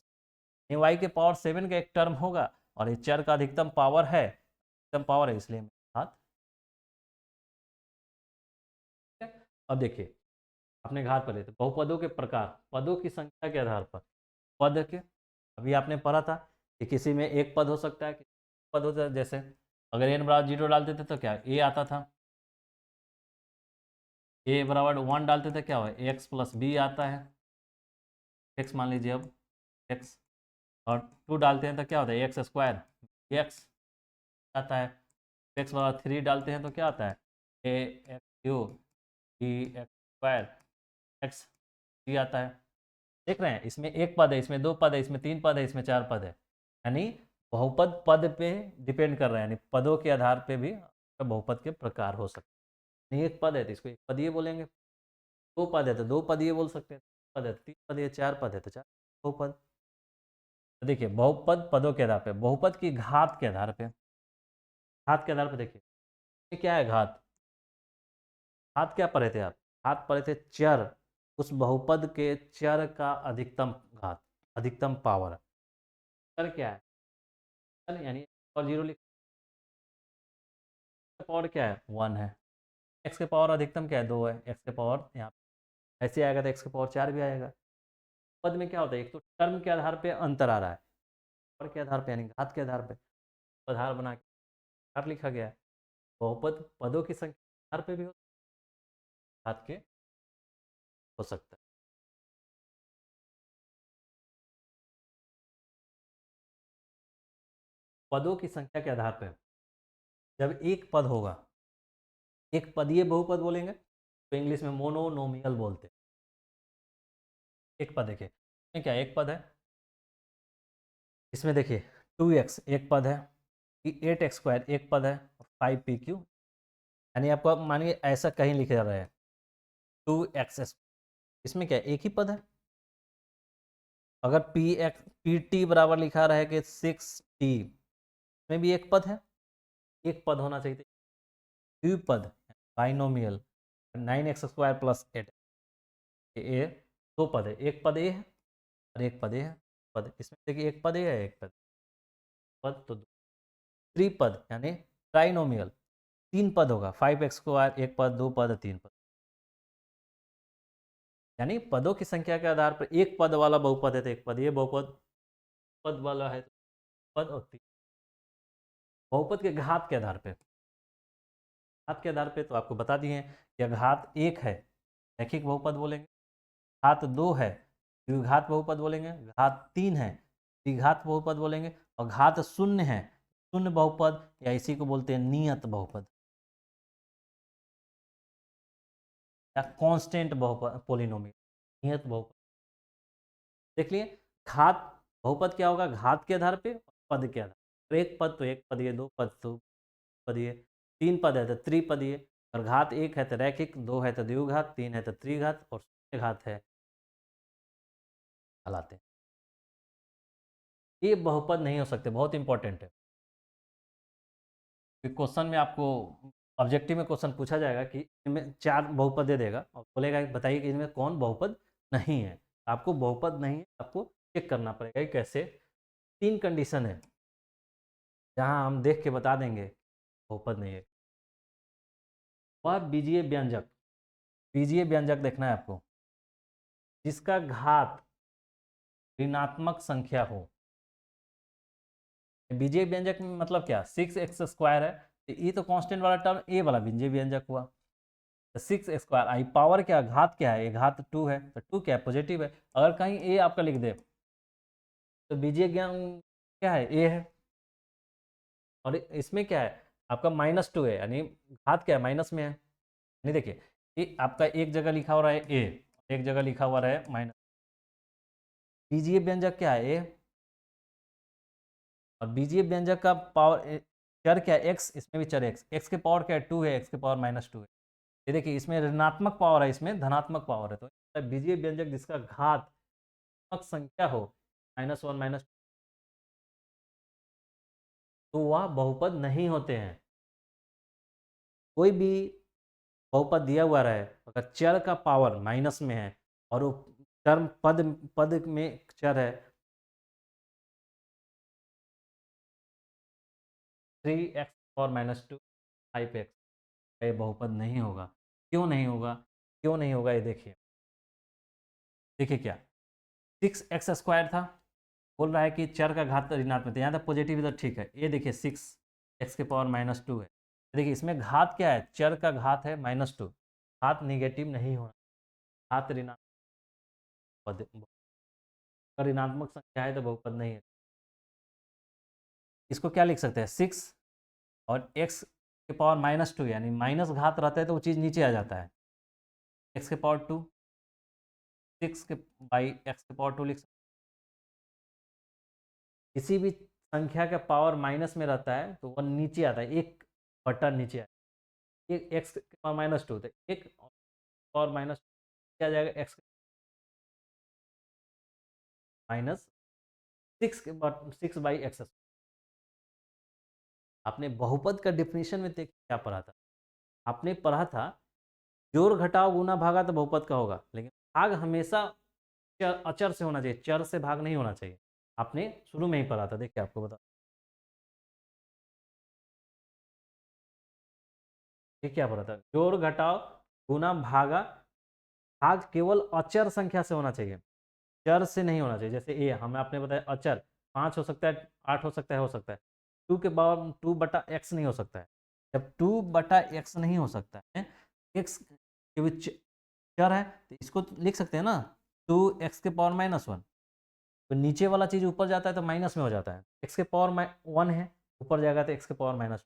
वाई के पावर 7 का एक टर्म होगा, और ये चर का अधिकतम पावर है, अधिकतम पावर है, इसलिए हाथ। अब देखिए अपने घात पर लेते बहुपदों के प्रकार, पदों की संख्या के आधार पर पद के, अभी आपने पढ़ा था कि किसी में एक पद हो सकता है, किसी में पद होता है, जैसे अगर n = 0 डालते थे तो क्या a आता था, a = 1 डालते थे क्या हुआ, x + b आता है, x मान लीजिए अब x, और 2 डालते हैं तो क्या होता है, x स्क्वायर x आता है, x = 3 डालते हैं तो क्या आता है, a x³ b x square x 3 आता है। देख रहे हैं, इसमें एक पद है, इसमें 2 पद है, इसमें 3 पद है, इसमें 4 पद है, यानी बहुपद पद पे डिपेंड कर रहे हैं, यानी पदों के आधार पे भी बहुपद के प्रकार हो सकते हैं। एक पद है तो इसको एक पदीय बोलेंगे, 2 पद है तो 2 पदीय बोल सकते हैं, पद है तो 3 पदीय, 4 पद है तो 4 बहुपद। देखिए बहुपद पदों के आधार पे, बहुपद की घात के आधार पे, घात के आधार पे देखिए ये क्या है घात, घात क्या पढ़े थे आप, घात पढ़े थे चर, उस बहुपद के चर का अधिकतम घात, अधिकतम पावर। चर क्या है, चर यानी और जीरो लिख, पावर क्या है 1 है, एक्स के पावर अधिकतम क्या है 2 है, एक्स के पावर यहाँ ऐसे आएगा तो एक्स के पावर 4 भी आएगा। पद में क्या होता है, एक तो टर्म के आधार पे अंतर आ रहा है, और के आधार पे यानी घात के आधार पे आधार बना के घात लिखा गया है। बहुपद पदों की संख्या के आधार पे भी हो, घात के हो सकता है। पदों की संख्या के आधार पे जब एक पद होगा, एक पदीय बहुपद बोलेंगे तो इंग्लिश में मोनोनोमियल बोलते हैं। एक पद देखिए इसमें क्या है, एक पद है, इसमें देखिए 2x एक पद है, 8x² एक पद है, और 5pq, यानी आपको मानिए ऐसा कहीं लिखे जा रहा है 2x, इसमें क्या है एक ही पद है। अगर पी टी बराबर लिखा रहा है कि 6t, में भी एक पद है, एक पद होना चाहिए, द्विपद बाइनोमियल 9x² + 8, ये दो पद है, एक पद ए है और एक पद ए है, पद इसमें देखिए एक पद ए है, एक पद पद तो त्रिपद यानी ट्राइनोमियल, तीन पद होगा, 5x² एक पद, दो पद, तीन पद, यानी पदों की संख्या के आधार पर एक पद वाला बहुपद है तो एक पद ये बहुपद, पद वाला है तो पद, और तीन बहुपद के घात के आधार पे, घात के आधार पे तो आपको बता दिए कि घात एक है रैखिक बहुपद बोलेंगे, घात दो है द्विघात बहुपद बोलेंगे, घात तीन है द्विघात बहुपद बोलेंगे, और घात शून्य है शून्य बहुपद, या इसी को बोलते हैं नियत बहुपद या कांस्टेंट बहुपद पोलिनोमियल, नियत बहुपद। देख लिए घात बहुपद क्या होगा, घात के आधार पे पद के आधार पर, एक पद तो एक पदीय, दो पद तो पदीय, तीन पद है तो त्रिपदीय, और घात एक है तो रैखिक, दो है तो द्विघात, तीन है तो त्रिघात, और शून्य घात है कहलाते हैं। ये बहुपद नहीं हो सकते, बहुत इंपॉर्टेंट है। क्वेश्चन में आपको ऑब्जेक्टिव में क्वेश्चन पूछा जाएगा कि इनमें चार बहुपद दे देगा और बोलेगा कि बताइए कि इनमें कौन बहुपद नहीं है, आपको बहुपद नहीं है आपको चेक करना पड़ेगा कि कैसे। तीन कंडीशन है जहां हम देख के बता देंगे बहुपद नहीं है, वह बीजीय व्यंजक, बीजीय व्यंजक देखना है आपको जिसका घात ऋणात्मक संख्या हो। बीजीय व्यंजक में मतलब क्या, 6x² है तो ये तो कांस्टेंट वाला टर्म ए वाला बीजीय व्यंजक हुआ, तो 6x², आई पावर क्या, घात क्या है, ये घात 2 है तो 2 क्या है पॉजिटिव है, अगर कहीं ए आपका लिख दे तो बीजीय ज्ञान क्या है ए है, और इसमें क्या है आपका -2 है, यानी घात क्या है माइनस में है। नहीं देखिए ये आपका एक जगह लिखा हो रहा है ए, एक जगह लिखा हुआ है माइनस, बीजीय व्यंजक क्या है ए, और बीजीय व्यंजक का पावर चर क्या है एक्स, इसमें भी चर एक्स, एक्स के पावर क्या है 2 है, एक्स के पावर -2 है, ये देखिए इसमें ऋणात्मक पावर है, इसमें धनात्मक पावर है, तो बीजीय व्यंजक जिसका घात संख्या हो -1 तो वह बहुपद नहीं होते हैं। कोई भी बहुपद दिया हुआ रहे अगर चर का पावर माइनस में है और वो टर्म पद पद में चर है 3x और -2 5x, ये बहुपद नहीं होगा। क्यों नहीं होगा, क्यों नहीं होगा ये देखिए, देखिए क्या 6x² था, बोल रहा है कि चर का घात ऋणात्मक, यहाँ तक पॉजिटिव इधर ठीक है, ये देखिए 6x के पावर -2 है, देखिए इसमें घात क्या है, चर का घात है -2, घात निगेटिव नहीं होना, घात ऋणात्मक, अगर ऋणात्मक संख्या है तो बहुपद नहीं है। इसको क्या लिख सकते हैं 6 और x के पावर -2, यानी माइनस घात रहता है तो वो चीज़ नीचे आ जाता है, x के पावर 2, 6 के बाई x के पावर 2 लिख सकते हैं। किसी भी संख्या का पावर माइनस में रहता है तो वह नीचे आता है, एक बटा नीचे आता है, एक x के पावर -2 तो एक पावर माइनस क्या जाएगा x माइनस 6/x। आपने बहुपद का डिफिनेशन में क्या पढ़ा था? आपने पढ़ा था जोड़ घटाव गुना भागा तो बहुपद का होगा, लेकिन भाग हमेशा अचर से होना चाहिए, चर से भाग नहीं होना चाहिए। आपने शुरू में ही पढ़ा था, देखिए आपको बता, ये क्या पढ़ा था? जोड़ घटाव गुना भागा, भाग केवल अचर संख्या से होना चाहिए, चर से नहीं होना चाहिए। जैसे ए हमें आपने बताया अचर 5 हो सकता है, 8 हो सकता है, हो सकता है। 2/x नहीं हो सकता है। जब 2/x नहीं हो सकता है, x चर है तो इसको लिख सकते हैं ना, 2x⁻⁻1। तो नीचे वाला चीज ऊपर जाता है तो माइनस में हो जाता है। x⁻1 है, ऊपर जाएगा तो x⁻2।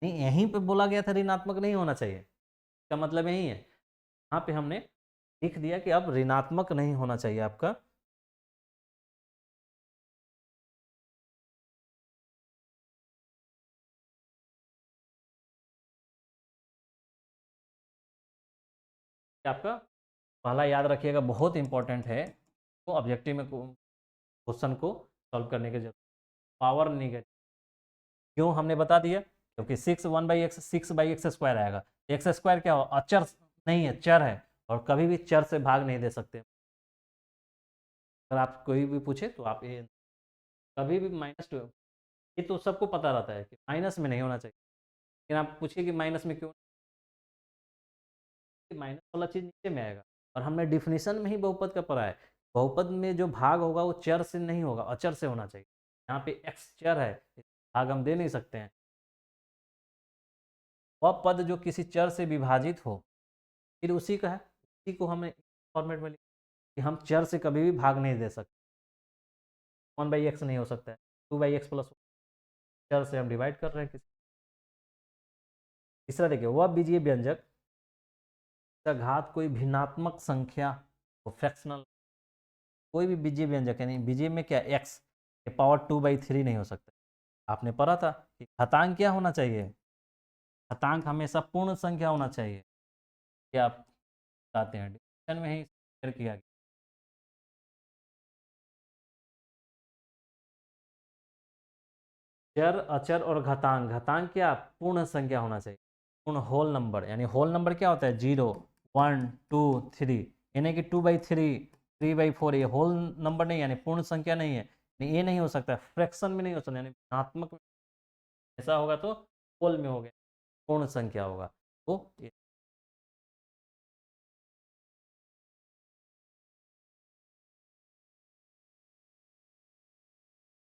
नहीं, यहीं पे बोला गया था ऋणात्मक नहीं होना चाहिए, इसका मतलब यही है। यहाँ पे हमने लिख दिया कि अब ऋणात्मक नहीं होना चाहिए आपका। आपका पहला याद रखिएगा, बहुत इंपॉर्टेंट है, तो ऑब्जेक्टिव में क्वेश्चन को सॉल्व करने की जरूरत, पावर निगेटिव। क्यों हमने बता दिया? क्योंकि 6 1/x 6/x² आएगा। x² क्या हो? अचर नहीं है, चर है, और कभी भी चर से भाग नहीं दे सकते। अगर आप कोई भी पूछे तो आप ये कभी भी -2, ये तो सबको पता रहता है कि माइनस में नहीं होना चाहिए, लेकिन आप पूछिए कि माइनस में क्यों, माइनस वाला चीज नीचे में आएगा। और हमने डिफिनीशन में ही बहुपद का पढ़ा है, बहुपद में जो भाग होगा वो चर से नहीं होगा, अचर से होना चाहिए। यहाँ पे x चर है, भाग हम दे नहीं सकते हैं। वह पद जो किसी चर से विभाजित हो, फिर उसी का है, उसी को हमें फॉर्मेट में कि हम चर से कभी भी भाग नहीं दे सकते। 1/x नहीं हो सकता है, 2/x+, चर से हम डिवाइड कर रहे हैं किसी। तीसरा देखिए, वह बीजीय व्यंजक का घात कोई भिन्नात्मक संख्या, फ्रैक्शनल, कोई भी बीजीय व्यंजक, यानी बीजीय में क्या, x के पावर 2/3 नहीं हो सकता। आपने पढ़ा था कि घातांक क्या होना चाहिए? घातांक हमेशा पूर्ण संख्या होना चाहिए। क्या आप बताते हैं? डिफिनेशन में ही शेयर किया गया। चर, अचर और घातांक, घातांक क्या, पूर्ण संख्या होना चाहिए, पूर्ण होल नंबर। यानी होल नंबर क्या होता है? 0 1 2 3, यानी कि 2/3 3/4, ये होल नंबर नहीं, यानी पूर्ण संख्या नहीं है। नहीं, ये नहीं हो सकता, फ्रैक्शन में नहीं हो सकता, यानी धनात्मक में। ऐसा होगा तो होल में हो गया, पूर्ण संख्या होगा। तो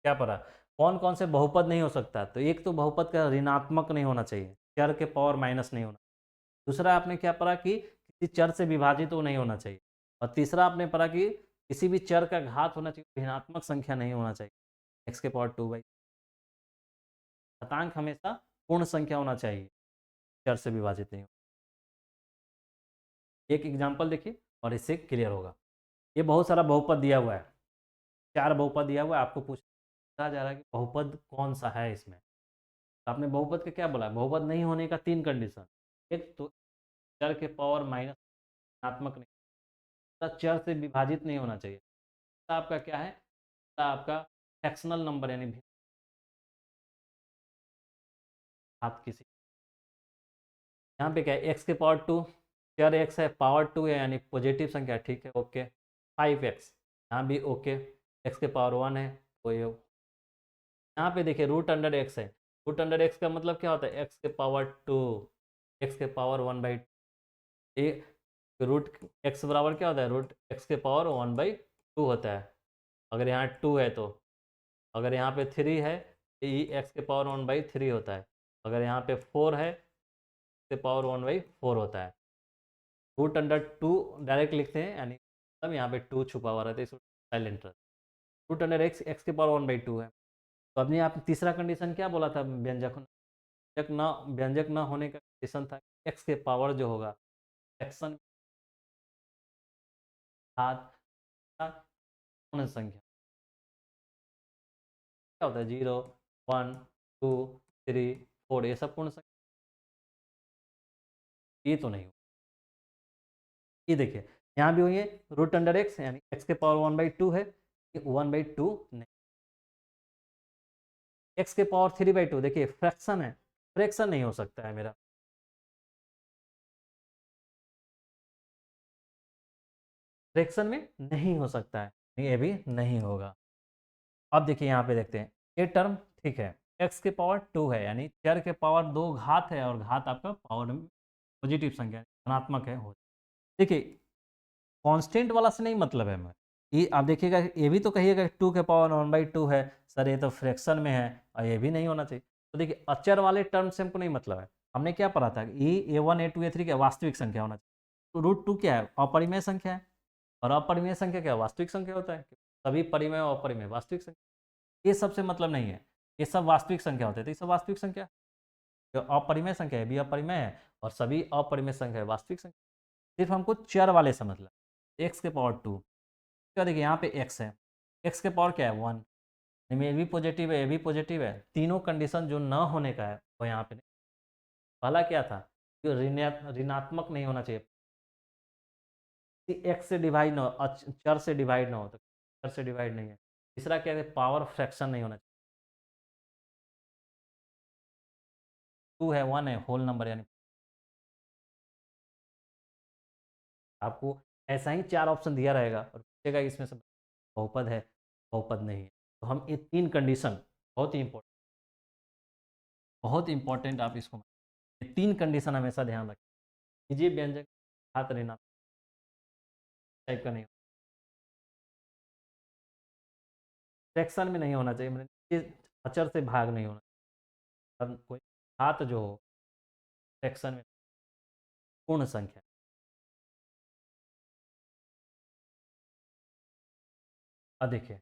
क्या पढ़ा? कौन कौन से बहुपद नहीं हो सकता? तो एक तो बहुपद का ऋणात्मक नहीं होना चाहिए, चर के पावर माइनस नहीं होना। दूसरा आपने क्या पढ़ा कि किसी चर से विभाजित तो नहीं होना चाहिए। और तीसरा आपने पढ़ा कि किसी भी चर का घात होना चाहिए, ऋणात्मक संख्या नहीं होना चाहिए, x⁻2। घातांक हमेशा पूर्ण संख्या होना चाहिए, चर से विभाजित नहीं हो। एक एग्जाम्पल देखिए और इससे क्लियर होगा। ये बहुत सारा बहुपद दिया हुआ है, 4 बहुपद दिया हुआ है, आपको पूछा जा रहा है कि बहुपद कौन सा है इसमें। तो आपने बहुपद का क्या बोला? बहुपद नहीं होने का 3 कंडीशन। एक तो चर के पावर माइनस ऋणात्मक नहीं, चर से विभाजित नहीं होना चाहिए। आपका क्या है? आपका फ्रैक्शनल नंबर, यानी घात किसी, यहाँ पे क्या है, x⁻2, चर x है, पावर 2 है, यानी पॉजिटिव संख्या, ठीक है, ओके। 5x, यहाँ भी ओके। x⁻1 है, तो ये यहाँ पे देखिए √x है। √x का मतलब क्या होता है? x⁻2, x⁻1/2। ये √x बराबर क्या होता है? √x⁻1/2 होता है। अगर यहाँ 2 है तो, अगर यहाँ पे 3 है तो ये x⁻1/3 होता है। अगर यहाँ पे 4 है तो x⁻1/4 होता है। √2 डायरेक्ट लिखते हैं, यानी मतलब यहाँ पे 2 छुपा हुआ रहता है, इसको साइलेंट रहता है। √x x⁻1/2 है। तो अपने आप तीसरा कंडीशन क्या बोला था? व्यंजक ना होने का कंडीशन था x के पावर जो होगा फ्रैक्शन, घात पूर्ण संख्या क्या होता है? 0 1 2 3 4, ये सब पूर्ण संख्या। ये तो नहीं हो, ये देखिए यहाँ भी हुई है √x, यानी x⁻1/2 है, 1/2 नहीं। एक्स के पावर 3/2, देखिए फ्रैक्शन है, फ्रैक्शन नहीं हो सकता है मेरा, फ्रैक्शन में नहीं हो सकता है, ये भी नहीं होगा। अब देखिए यहाँ पे देखते हैं, ये टर्म ठीक है, एक्स के पावर 2 है, यानी चर के पावर 2 घात है, और घात आपका पावर में पॉजिटिव संख्या धनात्मक है हो। देखिए कांस्टेंट वाला से नहीं मतलब है हमें, ये आप देखिएगा, ये भी तो कहिएगा 2 के पावर 1/2 है, सर ये तो फ्रैक्शन में है, और ये भी नहीं होना चाहिए। तो देखिए अचर वाले टर्म से हमको नहीं मतलब है, हमने क्या पढ़ा था, ए1 ए2 ए3 क्या वास्तविक संख्या होना चाहिए, तो √2 क्या है, अपरिमेय संख्या है, और अपरिमेय संख्या क्या वास्तविक संख्या होता है, सभी परिमेय और अपरिमेय वास्तविक संख्या, ये सबसे मतलब नहीं है, ये सब वास्तविक संख्या होते हैं, तो ये सब वास्तविक संख्या, जो अपरिमेय संख्या है भी अपरिमेय है, और सभी अपरिमेय संख्या है वास्तविक संख्या, सिर्फ हमको चर वाले से मतलब, एक्स के पावर 2, क्या देखिए यहाँ पे एक्स है, एक्स के पावर क्या है 1, इनमें ये भी पॉजिटिव है, ये भी पॉजिटिव है, तीनों कंडीशन जो न होने का है वो यहाँ पे नहीं। पहला क्या था, जो ऋणात्मक नहीं होना चाहिए, एक्स से डिवाइड ना हो, चर से डिवाइड ना हो, तो चर से डिवाइड नहीं है। तीसरा क्या है, पावर फ्रैक्शन नहीं होना चाहिए, 2 है 1 है होल नंबर, यानी आपको ऐसा ही 4 ऑप्शन दिया रहेगा और पूछेगा इसमें से बहुपद है, बहुपद नहीं है। तो हम ये 3 कंडीशन, बहुत ही इंपॉर्टेंट, बहुत इंपॉर्टेंट, आप इसको ये 3 कंडीशन हमेशा ध्यान रखें, निजी व्यंजक घात ऋणात्मक टाइप का नहीं, फ्रैक्शन में नहीं होना चाहिए, मतलब अचर से भाग नहीं होना चाहिए, कोई घात जो हो फ्रैक्शन में, पूर्ण संख्या। अब देखिए